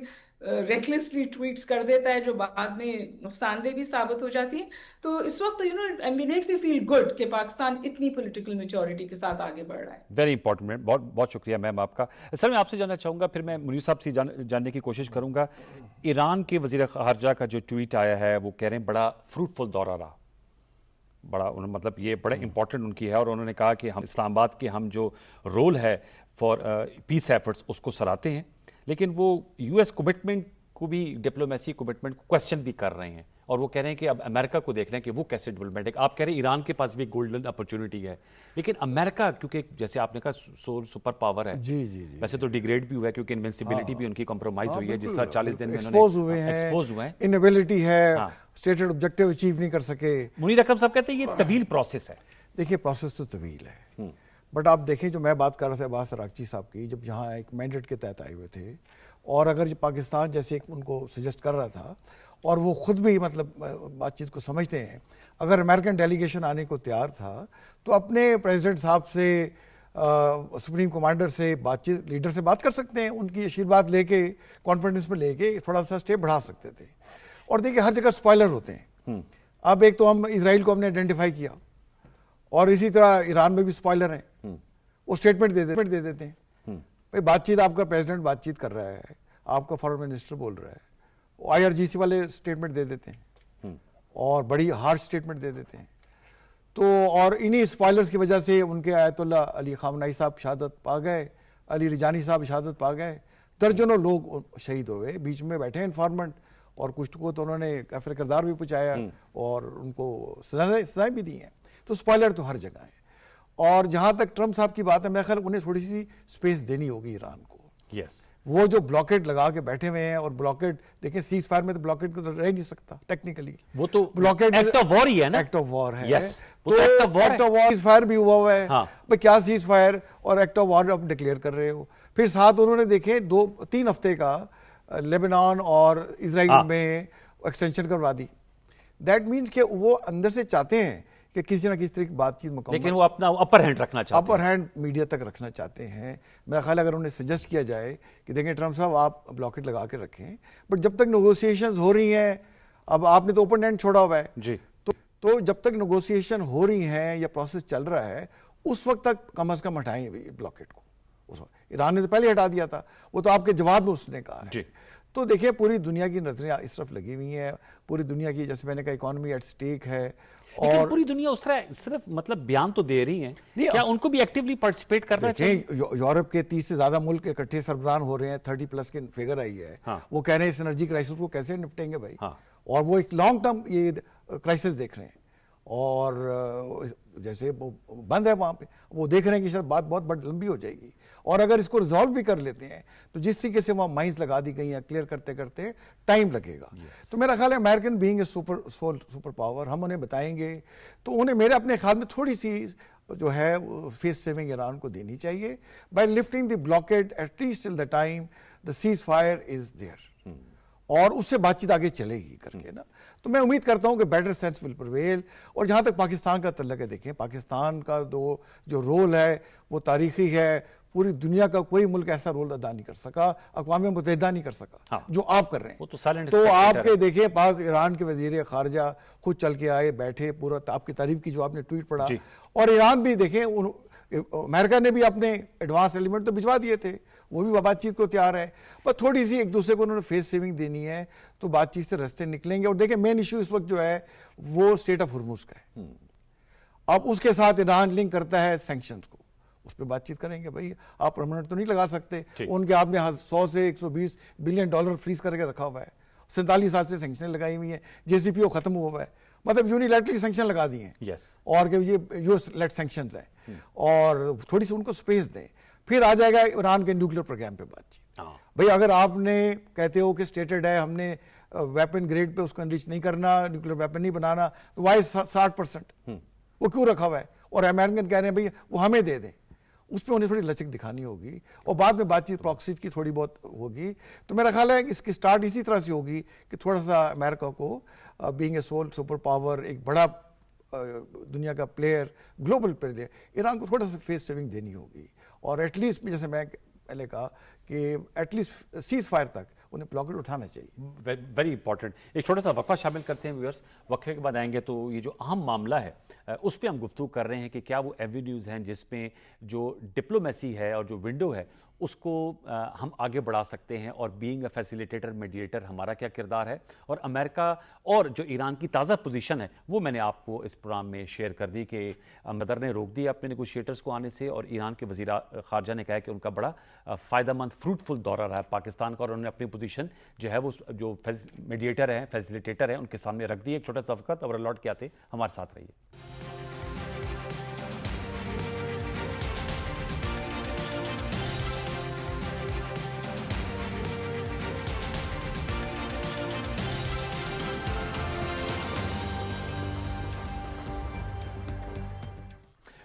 ریکلیسلی ٹویٹس کر دیتا ہے جو بعد میں نقصان دہ بھی ثابت ہو جاتی ہیں. تو اس وقت you know makes you feel good کہ پاکستان اتنی پولیٹیکل میچورٹی کے ساتھ آگے بڑھ رہا ہے. ویری امپورٹنٹ میم, بہت بہت شکریہ میم آپ کا. سر میں آپ سے جاننا چاہوں گا, پھر میں منیر صاحب سے جاننے کی کوشش کروں گا. ایران کے وزیر خارجہ کا جو ٹویٹ آیا ہے وہ کہہ رہے ہیں بڑا فروٹفل دورہ رہا, بڑا مطلب یہ بڑا امپورٹنٹ ان کی ہے, اور انہوں نے کہا کہ ہم اسلام آباد کے ہم جو رول ہے فار پیس ایفرٹس اس کو سراہتے ہیں, لیکن وہ یو ایس کمٹمنٹ کو بھی, ڈپلومیسی کمٹمنٹ کو کوسچن بھی کر رہے ہیں, اور وہ کہہ رہے ہیں کہ اب امریکہ کو دیکھ رہے ہیں کہ وہ کیسے ڈیولپمنٹ ہے. آپ کہہ رہے ہیں ایران کے پاس بھی گولڈن اپرچونٹی ہے, لیکن امریکہ کیونکہ جیسے آپ نے کہا سول سپر پاور ہے, ویسے تو ڈیگریڈ بھی ہوا ہے کیونکہ انوینسیبلٹی بھی ان کی کمپرومائز ہوئی ہے, جس طرح 40 دن میں ایکسپوز ہوئے ہیں, انیبلٹی ہے, اسٹیٹڈ آبجیکٹیو اچیو نہیں کر سکے. منیر اکرم صاحب کہتے ہیں یہ طویل پروسیس ہے. دیکھیے پروسیس تو طویل ہے, بٹ آپ دیکھیں جو میں بات کر رہا تھا عباس اراغچی صاحب کی, جب یہاں ایک مینڈیٹ کے تحت آئے ہوئے تھے, اور اگر پاکستان جیسے ان کو سجیسٹ کر رہا تھا, اور وہ خود بھی مطلب بات چیز کو سمجھتے ہیں, اگر امریکن ڈیلیگیشن آنے کو تیار تھا تو اپنے پریزیڈنٹ صاحب سے, سپریم کمانڈر سے بات چیت, لیڈر سے بات کر سکتے ہیں, ان کی آشیرواد لے کے, کانفیڈنس میں لے کے تھوڑا سا اسٹیپ بڑھا سکتے تھے. اور دیکھیے ہر جگہ اسپوائلر ہوتے ہیں. اب ایک تو ہم اسرائیل کو ہم نے آئیڈینٹیفائی کیا, اور اسی طرح ایران میں بھی اسپوائلر ہیں, وہ اسٹیٹمنٹ دے دیتے ہیں. بھائی بات چیت, آپ کا پریزیڈنٹ بات چیت کر رہا ہے, آپ کا فارن منسٹر بول رہا ہے, آئی آر جی سی والے اسٹیٹمنٹ دے دیتے ہیں, اور بڑی ہارش اسٹیٹمنٹ دے دیتے ہیں. تو اور انہی اسپوائلرز کی وجہ سے ان کے آیت اللہ علی خامنائی صاحب شہادت پا گئے, علی رجانی صاحب شہادت پا گئے, درجنوں لوگ شہید ہوئے. بیچ میں بیٹھے انفارمنٹ, اور کچھ کو تو انہوں نے کافر کردار بھی پہنچایا, اور ان کو سزائیں بھی دی ہیں. تو اسپوائلر تو ہر جگہ ہیں. اور جہاں تک ٹرمپ صاحب کی بات ہے, میں خیال انہیں تھوڑی سی اسپیس دینی ہوگی ایران کو. وہ جو بلاکیڈ لگا کے بیٹھے ہوئے ہیں, اور بلاکیڈ دیکھیں سیز فائر میں تو بلاکیڈ رہ نہیں سکتا ٹیکنیکلی, وہ تو بلاکیڈ ایکٹ آف وار ہی ہے نا, ایکٹ آف وار ہے. تو act of war ceasefire بھی ہوا ہے. بھئی کیا سیز فائر اور ایکٹ آف وار آپ ڈکلیئر کر رہے ہو؟ پھر ساتھ انہوں نے دیکھیں 2-3 ہفتے کا لیبنان اور اسرائیل میں ایکسٹینشن کروا دی. دیٹ مینس کہ وہ اندر سے چاہتے ہیں کہ کسی نہ کسی طرح کی بات چیت مکمل, لیکن وہ اپنا اپر ہینڈ رکھنا چاہتے ہیں, اپر ہینڈ میڈیا تک رکھنا چاہتے ہیں. میرا خیال اگر انہیں سجیسٹ کیا جائے کہ دیکھیں ٹرمپ صاحب آپ بلاکٹ لگا کے رکھیں, بٹ جب تک نیگوسیشنز ہو رہی ہیں, اب آپ نے تو اوپن ہینڈ چھوڑا ہوا ہے جی, تو جب تک نیگوسیشن ہو رہی ہیں یا پروسیس چل رہا ہے, اس وقت تک کم از کم ہٹائیں بلاکٹ کو. ایران نے تو پہلے ہٹا دیا تھا, وہ تو آپ کے جواب میں اس نے کہا ہے. تو دیکھیں پوری دنیا کی نظریں اس طرف لگی ہوئی ہیں, پوری دنیا کی, جیسے میں نے کہا اکانومی ایٹ سٹیک ہے, اور پوری دنیا اس طرح صرف مطلب بیان تو دے رہی ہیں, کیا ان کو بھی ایکٹیولی پارٹیسپیٹ کرنا چاہیے؟ یورپ کے 30 سے زیادہ ملک اکٹھے سربراہ ہو رہے ہیں, 30+ کی فگر آئی ہے. وہ کہہ رہے ہیں اس انرجی کرائسس کو کیسے نپٹیں گے بھائی, اور وہ ایک لانگ ٹرم یہ کرائسس دیکھ رہے ہیں, اور جیسے بند ہے وہاں پہ, وہ دیکھ رہے ہیں کہ شاید بات بہت بڑی لمبی ہو جائے گی, اور اگر اس کو ریزالو بھی کر لیتے ہیں تو جس طریقے سے وہاں مائنز لگا دی گئی ہیں, کلیئر کرتے کرتے ٹائم لگے گا. تو میرا خیال ہے American being a super power, ہم انہیں بتائیں گے تو انہیں میرے اپنے خیال میں تھوڑی سی جو ہے فیس سیونگ ایران کو دینی چاہیے, by lifting the blockade at least till the time the ceasefire is there. اور اس سے بات چیت آگے چلے گی کر کے نا. تو میں امید کرتا ہوں کہ بیٹر سینس ول پرویل. اور جہاں تک پاکستان کا تعلق ہے, دیکھیں پاکستان کا جو رول ہے وہ تاریخی ہے. پوری دنیا کا کوئی ملک ایسا رول ادا نہیں کر سکا, اقوام متحدہ نہیں کر سکا جو آپ کر رہے ہیں. تو آپ کے دیکھیں پاس ایران کے وزیر خارجہ خود چل کے آئے, بیٹھے, پورا آپ کی تعریف کی جو آپ نے ٹویٹ پڑھا. اور ایران بھی دیکھیں, امریکہ نے بھی اپنے ایڈوانس ایلیمنٹ تو بھجوا دیے تھے, وہ بھی بات چیت کو تیار ہے, پر تھوڑی سی ایک دوسرے کو انہوں نے فیس سیونگ دینی ہے تو بات چیت سے رستے نکلیں گے. اور دیکھیں مین ایشو اس وقت جو ہے وہ اسٹیٹ آف ہرمز کا ہے. اب اس کے ساتھ ایران لنک کرتا ہے سینکشنز کو, اس پہ بات چیت کریں گے. بھائی آپ پرماننٹ تو نہیں لگا سکتے, ان کے آپ نے 100 سے 120 بلین ڈالر فریز کر کے رکھا ہوا ہے, 47 سال سے سینکشن لگائی ہوئی ہیں, جے سی پی او ختم ہوا ہے, مطلب یونیلیٹرلی سینکشن لگا دیے ہیں, اور کہ یہ یو ایس لیڈ سینکشنز ہیں, اور تھوڑی سی ان کو سپیس دیں. پھر آ جائے گا ایران کے نیوکلیر پروگرام پہ بات چیت. بھئی اگر آپ نے کہتے ہو کہ سٹیٹڈ ہے, ہم نے ویپن گریڈ پہ اس کو انریچ نہیں کرنا, نیوکلیر ویپن نہیں بنانا, تو وائی 60% وہ کیوں رکھا ہوا ہے؟ اور امریکن کہہ رہے ہیں بھئی وہ ہمیں دے دیں. اس پہ انہیں تھوڑی لچک دکھانی ہوگی, اور بعد میں بات چیت پراکسی کی تھوڑی بہت ہوگی. تو میرا خیال ہے کہ اس کی سٹارٹ اسی طرح سے ہوگی کہ تھوڑا سا امریکہ کو being a civil super power, ایک بڑا دنیا کا پلیئر, گلوبل پلیئر, ایران کو تھوڑا سا فیس سیونگ دینی ہوگی. اور ایٹ لیسٹ جیسے میں پہلے کہا کہ ایٹ لیسٹ سیز فائر تک انہیں بلاکٹ اٹھانا چاہیے. Very important. ایک چھوٹا سا وقفہ شامل کرتے ہیں ویورز, وقفے کے بعد آئیں گے تو یہ جو اہم معاملہ ہے اس پہ ہم گفتگو کر رہے ہیں کہ کیا وہ ایوینیوز ہیں جس میں جو ڈپلومیسی ہے اور جو ونڈو ہے اس کو ہم آگے بڑھا سکتے ہیں, اور بینگ اے فیسیلیٹیٹر, میڈیٹر ہمارا کیا کردار ہے, اور امریکہ اور جو ایران کی تازہ پوزیشن ہے وہ میں نے آپ کو اس پروگرام میں شیئر کر دی کہ قطر نے روک دیا اپنے نیگوشیٹرز کو آنے سے, اور ایران کے وزیر خارجہ نے کہا کہ ان کا بڑا فائدہ مند فروٹفل دورہ رہا ہے پاکستان کا, اور انہوں نے اپنی پوزیشن جو ہے وہ جو میڈیٹر ہیں, فیسیلیٹیٹر ہیں, ان کے سامنے رکھ دی. ایک چھوٹا سا وقت اور لوٹ کے آتے ہمارے ساتھ رہیے.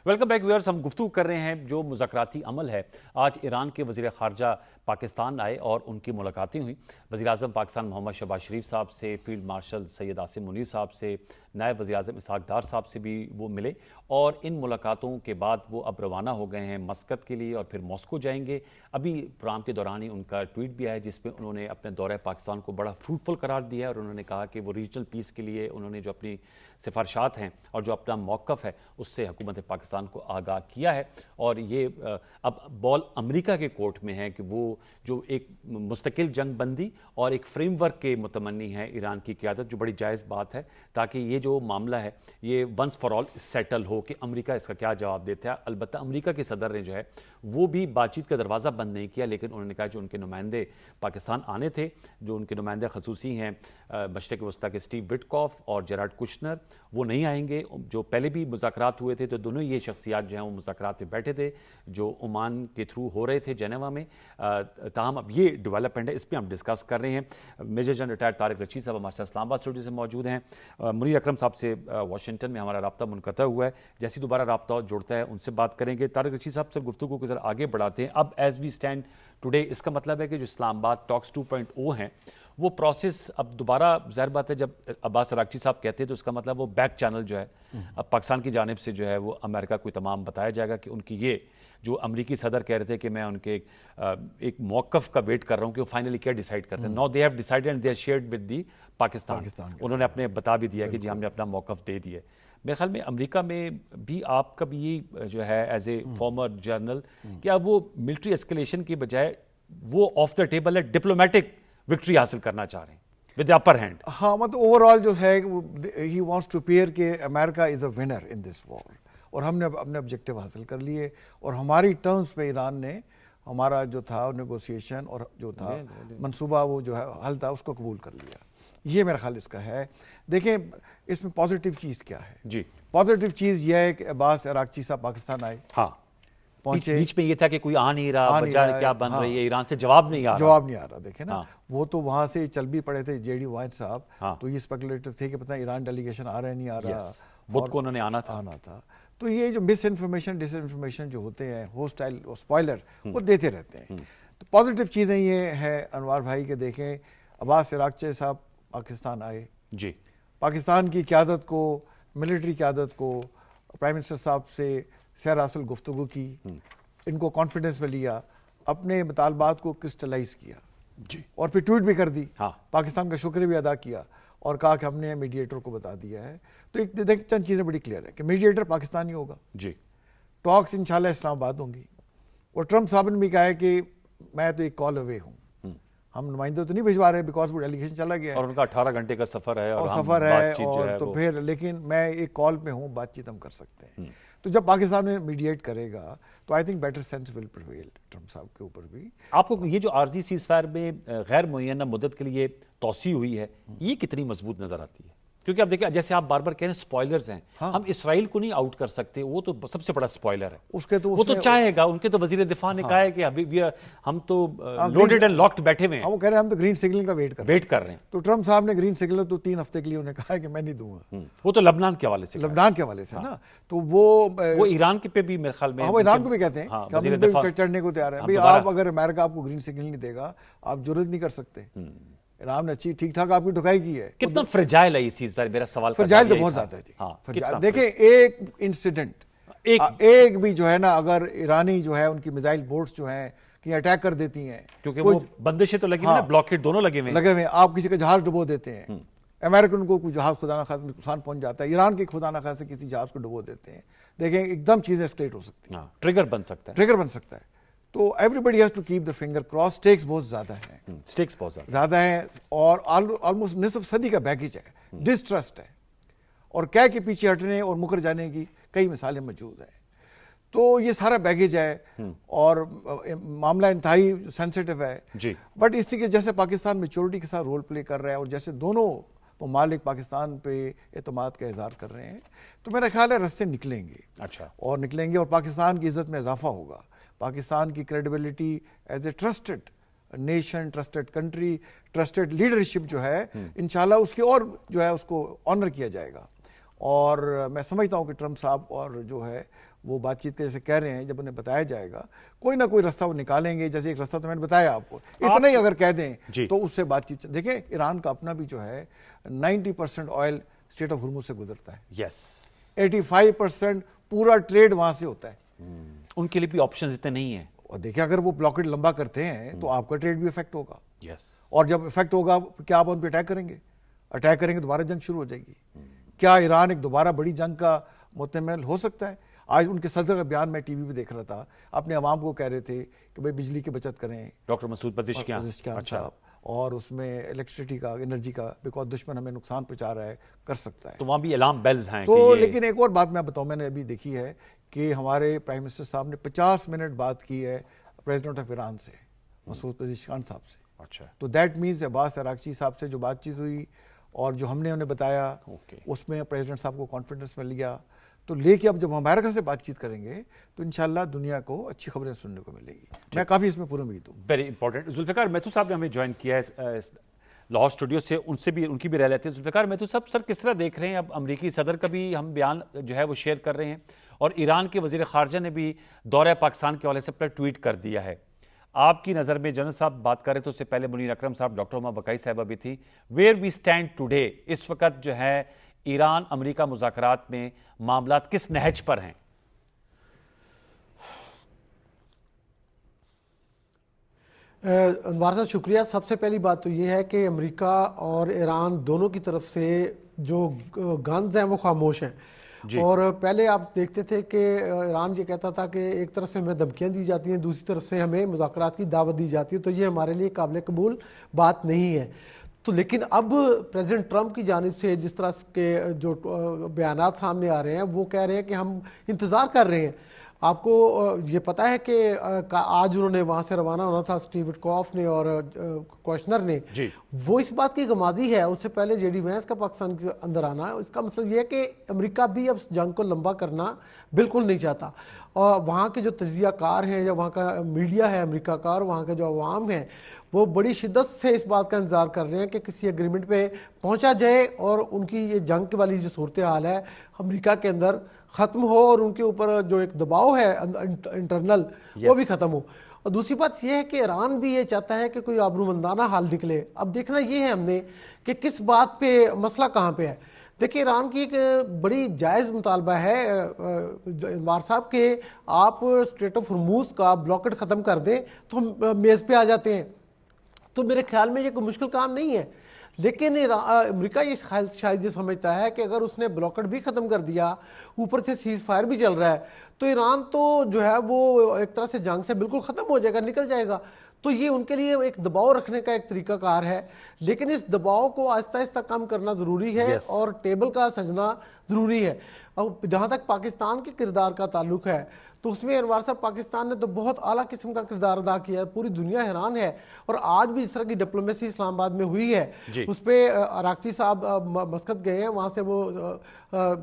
Welcome back viewers. ہم گفتگو کر رہے ہیں جو مذاکراتی عمل ہے. آج ایران کے وزیر خارجہ پاکستان آئے اور ان کی ملاقاتیں ہوئیں. وزیر اعظم پاکستان محمد شہباز شریف صاحب سے, فیلڈ مارشل سید عاصم منیر صاحب سے, نائب وزیر اعظم اسحاق ڈار صاحب سے بھی وہ ملے, اور ان ملاقاتوں کے بعد وہ اب روانہ ہو گئے ہیں مسقط کے لیے اور پھر ماسکو جائیں گے. ابھی پروگرام کے دوران ہی ان کا ٹویٹ بھی آیا جس میں انہوں نے اپنے دورہ پاکستان کو بڑا فروٹفل قرار دیا ہے, اور انہوں نے کہا کہ وہ ریجنل پیس کے لیے انہوں نے جو اپنی سفارشات ہیں اور جو اپنا موقف ہے اس سے حکومت پاکستان کو آگاہ کیا ہے. اور یہ اب بال امریکہ کے کورٹ میں ہے کہ وہ جو ایک مستقل جنگ بندی اور ایک فریم ورک کے متمنی ہے ایران کی قیادت, جو بڑی جائز بات ہے, تاکہ یہ جو معاملہ ہے یہ ونس فار آل سیٹل ہو کہ امریکہ اس کا کیا جواب دیتا ہے. البتہ امریکہ کے صدر نے جو ہے وہ بھی بات چیت کا دروازہ بند نہیں کیا, لیکن انہوں نے کہا جو ان کے نمائندے پاکستان آنے تھے, جو ان کے نمائندے خصوصی ہیں مشرق وسطیٰ کے سٹیو وٹکاف اور جیرارڈ کشنر, وہ نہیں آئیں گے. جو پہلے بھی مذاکرات ہوئے تھے تو دونوں یہ شخصیات جو ہیں وہ مذاکرات میں بیٹھے تھے جو عمان کے تھرو ہو رہے تھے جنیوا میں. تاہم اب یہ ڈیولپمنٹ ہے, اس پہ ہم ڈسکس کر رہے ہیں. Major general retired Tariq Rashid صاحب ہمارے ساتھ اسلام آباد اسٹوڈیو سے موجود ہیں. منیر اکرم صاحب سے واشنگٹن میں ہمارا رابطہ منقطع ہوا ہے, جیسی دوبارہ رابطہ جڑتا ہے ان سے بات کریں گے. طارق رشید صاحب سے گفتگو کو ذرا آگے بڑھاتے ہیں. اب ایز وی اسٹینڈ ٹوڈے اس کا مطلب ہے کہ جو اسلام آباد ٹاکس 2.0 ہیں وہ پروسیس اب دوبارہ, ظاہر بات ہے جب عباس عراقچی صاحب کہتے ہیں تو اس کا مطلب وہ بیک چینل جو ہے اب پاکستان کی جانب سے جو ہے وہ امریکہ کو تمام بتایا جائے گا کہ ان کی یہ جو امریکی صدر کہہ رہے تھے کہ میں ان کے ایک موقف کا ویٹ کر رہا ہوں کہ وہ فائنلی کیا ڈیسائیڈ کرتے ہیں. No they have decided and they are shared with the Pakistan. انہوں نے اپنے بتا بھی دیا کہ جی ہم نے اپنا موقف دے دیا. میرے خیال میں امریکہ میں بھی آپ کا بھی یہ جو ہے ایز اے فارمر جرنل, کیا وہ ملٹری اسکلیشن کی بجائے وہ آف دا ٹیبل ہے ڈپلومیٹک وکٹری حاصل کرنا چاہ رہے ہیں ود اپر ہینڈ؟ ہاں, مطلب اوور آل جو ہے ہی وانٹس ٹو اپیئر کہ امریکہ از اے ونر ان دس وار, اور ہم نے اپنے آبجیکٹیو حاصل کر لیے, اور ہماری ٹرمز پہ ایران نے ہمارا جو تھا نیگوسیشن اور جو تھا منصوبہ وہ جو ہے حل تھا اس کو قبول کر لیا. یہ میرا خیال اس کا ہے. دیکھیں اس میں پازیٹیو چیز کیا ہے؟ جی پازیٹیو چیز یہ ہے کہ عباس عراقچی صاحب پاکستان آئے, ہاں پہنچے, بیچ میں یہ تھا کہ کوئی آ نہیں رہا, وجہ کیا بن رہی ہے, ایران سے جواب نہیں آ رہا. دیکھیں نا, وہ تو وہاں سے چل بھی پڑے تھے جے ڈی وائن صاحب, تو یہ اسپیکولیٹر تھے کہ پتہ ایران ڈیلیگیشن آ رہا ہے نہیں آ رہا, بدھ کو انہوں نے آنا تھا. تو یہ جو مس انفارمیشن ڈس انفارمیشن جو ہوتے ہیں ہوسٹائل اسپوائلر وہ دیتے رہتے ہیں. تو پازیٹیو چیزیں یہ ہے انوار بھائی کہ دیکھیں عباس عراقچی صاحب پاکستان آئے جی، پاکستان کی قیادت کو، ملٹری قیادت کو، پرائم منسٹر صاحب سے سیر حاصل گفتگو کی، ان کو کانفیڈنس میں لیا، اپنے مطالبات کو کرسٹلائز کیا جی، اور پھر ٹویٹ بھی کر دی، ہاں، پاکستان کا شکریہ بھی ادا کیا اور کہا کہ ہم نے میڈیٹر کو بتا دیا ہے. تو ایک چند چیزیں بڑی کلیئر ہیں کہ میڈیٹر پاکستانی ہوگا، جی، ٹاکس انشاءاللہ اسلام آباد ہوں گی. اور ٹرمپ صاحب نے بھی کہا ہے کہ میں تو ایک کال اوے ہوں، ہم نمائندے تو نہیں بھجوا رہے بیکاز وہ ڈیلیگیشن چلا گیا ہے اور ان کا 18 گھنٹے کا سفر ہے اور ہم سفر ہے بات چیت جو اور ہے تو وہ پھر لیکن میں ایک کال پہ ہوں، بات چیت ہم کر سکتے ہیں. تو جب پاکستان میں میڈیٹ کرے گا تو I think better sense will prevail Trump صاحب کے اوپر بھی. آپ کو یہ جو عارضی سیز فائر میں غیر معینہ مدت کے لیے توسیع ہوئی ہے، یہ کتنی مضبوط نظر آتی ہے؟ کیونکہ اب دیکھیں جیسے آپ بار بار کہہ رہے ہیں سپوائلرز ہیں، ہم اسرائیل کو نہیں آؤٹ کر سکتے، وہ تو سب سے بڑا سپوائلر ہے، اس کے تو وہ تو چاہے گا. ان کے تو وزیر دفاع نے کہا ہے کہ ابھی ہم تو لوڈڈ اینڈ لاکڈ بیٹھے ہوئے ہیں، وہ کہہ رہے ہیں ہم تو گرین سگنل کا ویٹ کر رہے ہیں. تو ٹرمپ صاحب نے گرین سگنل تو 3 ہفتے کے لیے انہیں کہا ہے کہ میں نہیں دوں گا. وہ تو لبنان کے حوالے سے، لبنان کے حوالے سے نا. تو وہ ایران کے پہ بھی میرے خیال میں وہ ایران کو بھی کہتے ہیں کہ ہم بھی چڑھنے کو تیار ہیں. بھائی آپ اگر امریکہ آپ کو گرین سگنل نہیں دے گا آپ جرئت نہیں کر سکتے. ایران نے اچھی ٹھیک ٹھاک آپ کی ٹھکائی کی ہے. کتنا فرجائل ہے یہ چیز پر میرا سوال؟ فرجائل تو بہت زیادہ ہے جی. دیکھیں ایک انسیڈنٹ ایک بھی جو ہے نا اگر ایرانی جو ہے ان کی میزائل بورڈز جو ہیں کہ اٹیک کر دیتی ہیں، کیونکہ وہ بندشیں تو لگی ہیں، بلاکیڈ دونوں لگے ہوئے ہیں، آپ کسی کا جہاز ڈبو دیتے ہیں، امریکن کو کوئی جہاز خدا نخواستہ نقصان پہنچ جاتا ہے، ایران کے خدا نخواستہ کسی جہاز کو ڈبو دیتے ہیں، دیکھیں ایک دم چیزیں اسکلیٹ ہو سکتی ہیں، ٹریگر بن سکتا ہے. تو everybody has to keep the finger cross. Stakes بہت زیادہ ہیں اور آلموسٹ نصف صدی کا بیگیج ہے، ڈسٹرسٹ ہے اور کہہ کے پیچھے ہٹنے اور مکر جانے کی کئی مثالیں موجود ہیں. تو یہ سارا بیگیج ہے اور معاملہ انتہائی سینسٹیو ہے جی. بٹ اسی کے جیسے پاکستان میچورٹی کے ساتھ رول پلے کر رہا ہے اور جیسے دونوں ممالک پاکستان پہ اعتماد کا اظہار کر رہے ہیں تو میرا خیال ہے رستے نکلیں گے. اچھا. اور نکلیں گے اور پاکستان کی عزت میں اضافہ ہوگا. پاکستان کی credibility as a trusted nation, trusted country, trusted leadership جو ہے انشاءاللہ اس کی اور جو ہے اس کو آنر کیا جائے گا. اور میں سمجھتا ہوں کہ ٹرمپ صاحب اور جو ہے وہ بات چیت کے جیسے کہہ رہے ہیں جب انہیں بتایا جائے گا کوئی نہ کوئی رستہ وہ نکالیں گے. جیسے ایک رستہ تو میں نے بتایا آپ کو، اتنا ہی اگر کہہ دیں تو اس سے بات چیت. دیکھیں ایران کا اپنا بھی جو ہے 90% آئل اسٹریٹ آف ہرمز سے گزرتا ہے، 85% پورا ٹریڈ وہاں سے ہوتا ہے. ان کے لیے بھی آپشنز اتنے نہیں ہیں. اور دیکھیں اگر وہ بلاکیڈ لمبا کرتے ہیں تو آپ کا ٹریڈ بھی افیکٹ ہوگا. اور جب افیکٹ ہوگا کیا آپ ان پہ اٹیک کریں گے دوبارہ جنگ شروع ہو جائے گی. کیا ایران ایک دوبارہ بڑی جنگ کا متحمل ہو سکتا ہے؟ آج ان کے صدر کا بیان میں ٹی وی پہ دیکھ رہا تھا، اپنے عوام کو کہہ رہے تھے کہ بھائی بجلی کی بچت کریں، ڈاکٹر مسعود پزشکیان صاحب، اور اس میں الیکٹریسٹی کا، انرجی کا، بیکاز دشمن ہمیں نقصان پہنچا رہا ہے، کر سکتا ہے. تو وہاں بھی الارم بیلز ہیں. تو لیکن ایک اور بات میں بتاؤں، میں نے ابھی دیکھی ہے کہ ہمارے پرائم منسٹر صاحب نے 50 منٹ بات کی ہے پریزیڈنٹ آف ایران سے، مسعود پزشکیان صاحب سے. اچھا. تو دیٹ مینز عباس عراقچی صاحب سے جو بات چیت ہوئی اور جو ہم نے انہیں بتایا اس میں پریزیڈنٹ صاحب کو کانفیڈنس میں لیا. تو لے کے اب جب امریکہ سے بات چیت کریں گے تو انشاءاللہ دنیا کو اچھی خبریں سننے کو ملے گی. میں کافی اس میں پورا امید ہوں. Very important. ذوالفقار میتھو صاحب نے ہمیں جوائن کیا ہے لاہور اسٹوڈیو سے، ان کی بھی رہ لیتے ہیں. ذوالفقار میتھو صاحب، سر کس طرح دیکھ رہے ہیں اب امریکی صدر کا بھی ہم بیان جو ہے وہ شیئر کر رہے ہیں اور ایران کے وزیر خارجہ نے بھی دورہ پاکستان کے حوالے سے اپنا ٹویٹ کر دیا ہے. آپ کی نظر میں جنرل صاحب بات کر رہے تھے، اس سے پہلے منیر اکرم صاحب، ڈاکٹر عمر بقائی صاحبہ بھی تھی. ویئر وی اسٹینڈ ٹوڈے، اس وقت جو ہے ایران امریکہ مذاکرات میں معاملات کس نہج پر ہیں؟ انوار صاحب شکریہ. سب سے پہلی بات تو یہ ہے کہ امریکہ اور ایران دونوں کی طرف سے جو گنز ہیں وہ خاموش ہیں. اور پہلے آپ دیکھتے تھے کہ ایران یہ کہتا تھا کہ ایک طرف سے ہمیں دھمکیاں دی جاتی ہیں، دوسری طرف سے ہمیں مذاکرات کی دعوت دی جاتی ہے، تو یہ ہمارے لیے قابل قبول بات نہیں ہے. تو لیکن اب پریزیڈنٹ ٹرمپ کی جانب سے جس طرح کے جو بیانات سامنے آ رہے ہیں وہ کہہ رہے ہیں کہ ہم انتظار کر رہے ہیں. آپ کو یہ پتہ ہے کہ آج انہوں نے وہاں سے روانہ ہونا تھا اسٹیو وٹکوف نے اور کوشنر نے، وہ اس بات کی غمازی ہے. اس سے پہلے جے ڈی وینس کا پاکستان کے اندر آنا، اس کا مطلب یہ ہے کہ امریکہ بھی اب جنگ کو لمبا کرنا بالکل نہیں چاہتا. اور وہاں کے جو تجزیہ کار ہیں یا وہاں کا میڈیا ہے امریکہ کا اور وہاں کے جو عوام ہیں وہ بڑی شدت سے اس بات کا انتظار کر رہے ہیں کہ کسی ایگریمنٹ پہ پہنچا جائے اور ان کی یہ جنگ والی جو صورتحال ہے امریکہ کے اندر ختم ہو اور ان کے اوپر جو ایک دباؤ ہے انٹرنل وہ بھی ختم ہو. اور دوسری بات یہ ہے کہ ایران بھی یہ چاہتا ہے کہ کوئی آبرومندانہ حال نکلے. اب دیکھنا یہ ہے ہم نے کہ کس بات پہ مسئلہ کہاں پہ ہے. دیکھیں ایران کی ایک بڑی جائز مطالبہ ہے انوار صاحب کہ آپ اسٹریٹ آف ہرموز کا بلاکٹ ختم کر دیں تو ہم میز پہ آ جاتے ہیں. تو میرے خیال میں یہ کوئی مشکل کام نہیں ہے, لیکن امریکہ یہ شاید یہ سمجھتا ہے کہ اگر اس نے بلاکٹ بھی ختم کر دیا, اوپر سے سیز فائر بھی چل رہا ہے, تو ایران تو جو ہے وہ ایک طرح سے جنگ سے بالکل ختم ہو جائے گا, نکل جائے گا. تو یہ ان کے لیے ایک دباؤ رکھنے کا ایک طریقہ کار ہے, لیکن اس دباؤ کو آہستہ آہستہ کم کرنا ضروری ہے اور ٹیبل کا سجنا ضروری ہے. اب جہاں تک پاکستان کے کردار کا تعلق ہے تو اس میں انوار صاحب پاکستان نے تو بہت اعلیٰ قسم کا کردار ادا کیا ہے, پوری دنیا حیران ہے. اور آج بھی اس طرح کی ڈپلومیسی اسلام آباد میں ہوئی ہے. اس پہ عراقچی صاحب مسقط گئے ہیں, وہاں سے وہ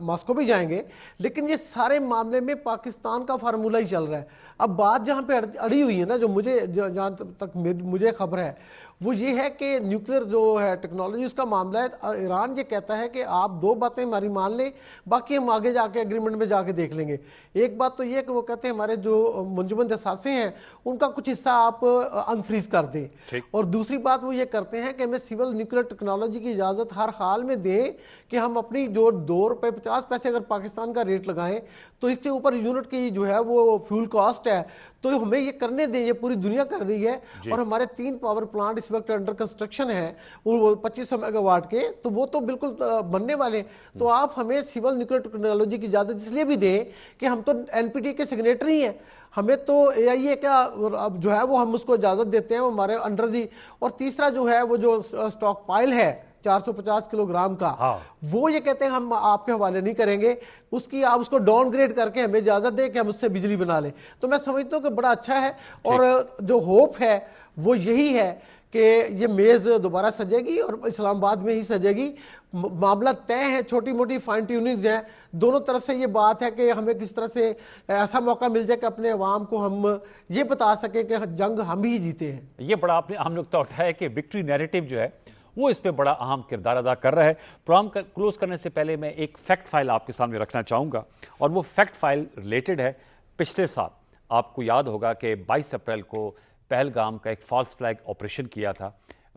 ماسکو بھی جائیں گے, لیکن یہ سارے معاملے میں پاکستان کا فارمولہ ہی چل رہا ہے. اب بات جہاں پہ اڑی ہوئی ہے نا, جو جہاں تک مجھے خبر ہے وہ یہ ہے کہ نیوکلیر جو ہے ٹیکنالوجی اس کا معاملہ ہے. ایران یہ کہتا ہے کہ آپ 2 باتیں ہماری مان لیں, باقی ہم آگے جا کے اگریمنٹ میں جا کے دیکھ لیں گے. ایک بات تو یہ ہے کہ وہ کہتے ہیں ہمارے جو منجمد اثاثے ہیں ان کا کچھ حصہ آپ انفریز کر دیں, اور دوسری بات وہ یہ کرتے ہیں کہ ہمیں سول نیوکلیر ٹیکنالوجی کی اجازت ہر حال میں دیں کہ ہم اپنی جو 2 روپے 50 پیسے اگر پاکستان کا ریٹ لگائیں تو اس کے اوپر یونٹ کی جو ہے وہ فیول کاسٹ ہے, تو ہمیں یہ کرنے دیں. یہ پوری دنیا کر رہی ہے, اور ہمارے 3 پاور پلانٹ اس وقت انڈر کنسٹرکشن ہیں وہ 2500 میگا واٹ کے, تو وہ تو بالکل بننے والے. تو آپ ہمیں سول نیوکلیر ٹیکنالوجی کی اجازت اس لیے بھی دیں کہ ہم تو NPT کے سگنیٹری ہیں, ہمیں تو AIA کا جو ہے وہ ہم اس کو اجازت دیتے ہیں ہمارے انڈر دی. اور تیسرا جو ہے وہ جو سٹاک پائل ہے 450 کلو گرام کا, وہ یہ کہتے ہیں ہم آپ کے حوالے نہیں کریں گے, اس کی آپ اس کو ڈاؤن گریڈ کر کے ہمیں اجازت دیں کہ ہم اس سے بجلی بنا لیں. تو میں سمجھتا ہوں کہ بڑا اچھا ہے, اور جو ہوپ ہے وہ یہی ہے کہ یہ میز دوبارہ سجے گی اور اسلام آباد میں ہی سجے گی. معاملہ طے ہے, چھوٹی موٹی فائن ٹیوننگز ہیں دونوں طرف سے. یہ بات ہے کہ ہمیں کس طرح سے ایسا موقع مل جائے کہ اپنے عوام کو ہم یہ بتا سکیں کہ جنگ ہم ہی جیتے ہیں. یہ بڑا آپ نے اہم نقطہ اٹھایا کہ وکٹری نیریٹو جو ہے وہ اس پہ بڑا اہم کردار ادا کر رہا ہے. پروگرام کلوز کرنے سے پہلے میں ایک فیکٹ فائل آپ کے سامنے رکھنا چاہوں گا, اور وہ فیکٹ فائل ریلیٹڈ ہے پچھلے سال. آپ کو یاد ہوگا کہ 22 اپریل کو پہلگام کا ایک فالس فلیگ آپریشن کیا تھا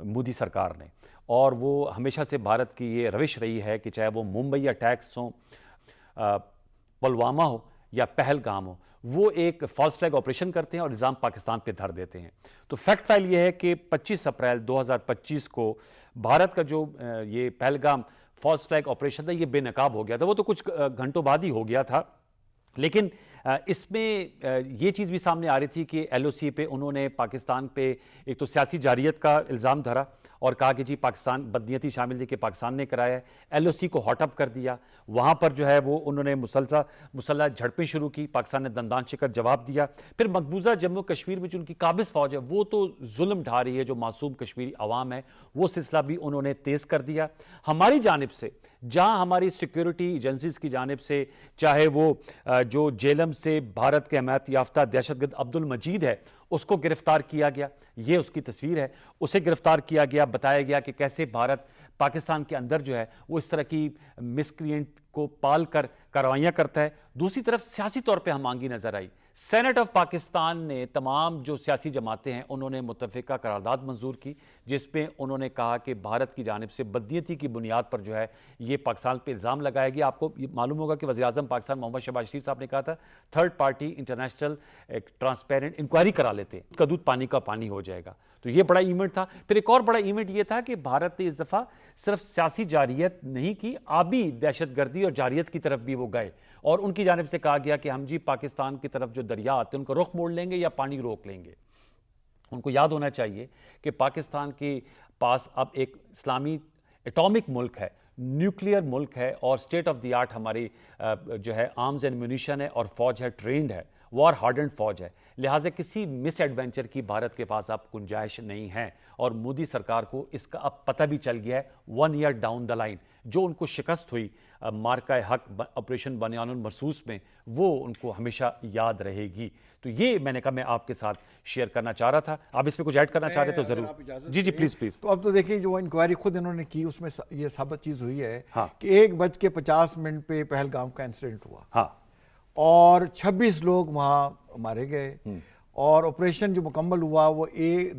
مودی سرکار نے, اور وہ ہمیشہ سے بھارت کی یہ روش رہی ہے کہ چاہے وہ ممبئی اٹیکس ہوں, پلوامہ ہو یا پہلگام ہو, وہ ایک فالس فلیگ آپریشن کرتے ہیں اور الزام پاکستان پہ دھر دیتے ہیں. تو فیکٹ فائل یہ ہے کہ 25 اپریل 2025 کو بھارت کا جو یہ پہلگام فالس فلیگ آپریشن تھا یہ بے نقاب ہو گیا تھا. وہ تو کچھ گھنٹوں بعد ہی ہو گیا تھا, لیکن اس میں یہ چیز بھی سامنے آ رہی تھی کہ LOC پہ انہوں نے پاکستان پہ ایک تو سیاسی جارحیت کا الزام دھرا اور کہا کہ جی پاکستان بدنیتی شامل تھی کہ پاکستان نے کرایا ہے. LOC کو ہاٹ اپ کر دیا, وہاں پر جو ہے وہ انہوں نے مسلح جھڑپیں شروع کی, پاکستان نے دندان شکر جواب دیا. پھر مقبوضہ جموں کشمیر میں جو ان کی قابض فوج ہے وہ تو ظلم ڈھا رہی ہے, جو معصوم کشمیری عوام ہے, وہ سلسلہ بھی انہوں نے تیز کر دیا. ہماری جانب سے جہاں ہماری سیکیورٹی ایجنسیز کی جانب سے, چاہے وہ جو جیلم سے بھارت کے حمایت یافتہ دہشت گرد عبد المجید ہے اس کو گرفتار کیا گیا, یہ اس کی تصویر ہے, اسے گرفتار کیا گیا, بتایا گیا کہ کیسے بھارت پاکستان کے اندر جو ہے وہ اس طرح کی مسکرینٹ کو پال کر کارروائیاں کرتا ہے. دوسری طرف سیاسی طور پہ ہم آنگی نظر آئی. سینٹ آف پاکستان نے تمام جو سیاسی جماعتیں ہیں انہوں نے متفقہ قرارداد منظور کی, جس پہ انہوں نے کہا کہ بھارت کی جانب سے بدنیتی کی بنیاد پر جو ہے یہ پاکستان پہ الزام لگایا گیا. آپ کو معلوم ہوگا کہ وزیر اعظم پاکستان محمد شہباز شریف صاحب نے کہا تھا 3rd party international transparent inquiry کرا لیتے ہیں, کا دودھ پانی کا پانی ہو جائے گا. تو یہ بڑا ایونٹ تھا. پھر ایک اور بڑا ایونٹ یہ تھا کہ بھارت نے اس دفعہ صرف سیاسی جارحیت نہیں کی, آبی دہشت گردی اور جارحیت کی طرف بھی وہ گئے, اور ان کی جانب سے کہا گیا کہ ہم جی پاکستان کی طرف جو دریا آتے ہیں ان کو رخ موڑ لیں گے یا پانی روک لیں گے. ان کو یاد ہونا چاہیے کہ پاکستان کے پاس اب ایک اسلامی ایٹامک ملک ہے, نیوکلیئر ملک ہے, اور اسٹیٹ آف دی آرٹ ہماری جو ہے آرمز اینڈ میونیشن ہے, اور فوج ہے, ٹرینڈ ہے, وار ہارڈنڈ فوج ہے. لہٰذا کسی مس ایڈونچر کی بھارت کے پاس اب گنجائش نہیں ہے, اور مودی سرکار کو اس کا اب پتہ بھی چل گیا ہے 1 year ڈاؤن دا لائن. جو ان کو شکست ہوئی مارکہ حق آپریشن بنیان المرصوص میں, وہ ان کو ہمیشہ یاد رہے گی. تو یہ میں نے کہا میں آپ کے ساتھ شیئر کرنا چاہ رہا تھا. آپ اس میں کچھ ایڈ کرنا چاہ رہے تو ضرور. جی جی پلیز. تو اب تو دیکھیں جو انکوائری خود انہوں نے کی اس میں یہ ثابت چیز ہوئی ہے کہ 1:50 پہ پہلگام کا انسیڈنٹ ہوا, اور 26 لوگ وہاں مارے گئے, اور آپریشن جو مکمل ہوا وہ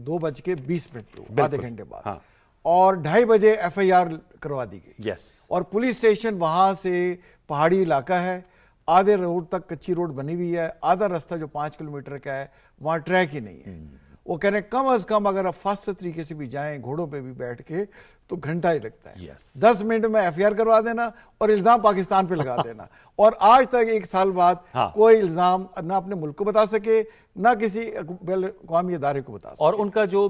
2:20 پہ ہوا، آدھے گھنٹے بعد، ہاں، اور 2:30 بجے FIR کروا دی گئی. یس، اور پولیس اسٹیشن وہاں سے پہاڑی علاقہ ہے، آدھے روڈ تک کچی روڈ بنی ہوئی ہے، آدھا رستہ جو 5 کلومیٹر کا ہے وہاں ٹریک ہی نہیں ہے. وہ کہہ رہے ہیں کم از کم اگر آپ فاسٹ طریقے سے بھی جائیں گھوڑوں پہ بھی بیٹھ کے تو گھنٹہ ہی لگتا ہے. 10 منٹ میں FIR کروا دینا اور الزام پاکستان پہ لگا دینا. اور آج تک 1 سال بعد کوئی الزام نہ اپنے ملک کو بتا سکے نہ کسی بین الاقوامی ادارے کو بتا سکے. اور ان کا جو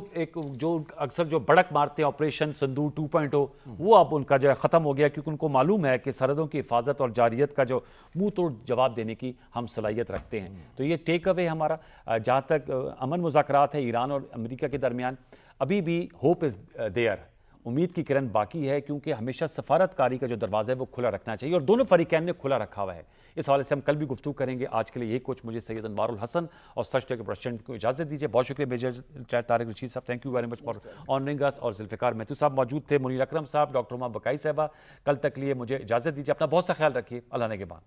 اکثر جو بڑک مارتے ہیں آپریشن سندور 2.0 وہ اب ان کا جو ہے ختم ہو گیا، کیونکہ ان کو معلوم ہے کہ سرحدوں کی حفاظت اور جارحیت کا جو منہ توڑ جواب دینے کی ہم صلاحیت رکھتے ہیں. تو یہ ٹیک اوے ہمارا جہاں تک امن مذاکرات ہے ایران اور امریکہ کے درمیان، ابھی بھی ہوپ از دیئر، امید کی کرن باقی ہے، کیونکہ ہمیشہ سفارتکاری کا جو دروازہ ہے وہ کھلا رکھنا چاہیے اور دونوں فریقین نے کھلا رکھا ہوا ہے. اس حوالے سے ہم کل بھی گفتگو کریں گے. آج کے لیے یہ کچھ. مجھے سید انوار الحسن اور سچ ٹو کے پریزیڈنٹ کو اجازت دیجیے. بہت شکریہ میجر طارق رشید صاحب، thank you very much for honouring us. اور ذوالفقار مہتو صاحب موجود تھے، منیر اکرم صاحب، ڈاکٹر ہما بکائی صاحبہ. کل تک لیے مجھے اجازت دیجیے. اپنا بہت سا خیال رکھیے. اللہ نے کے بعد.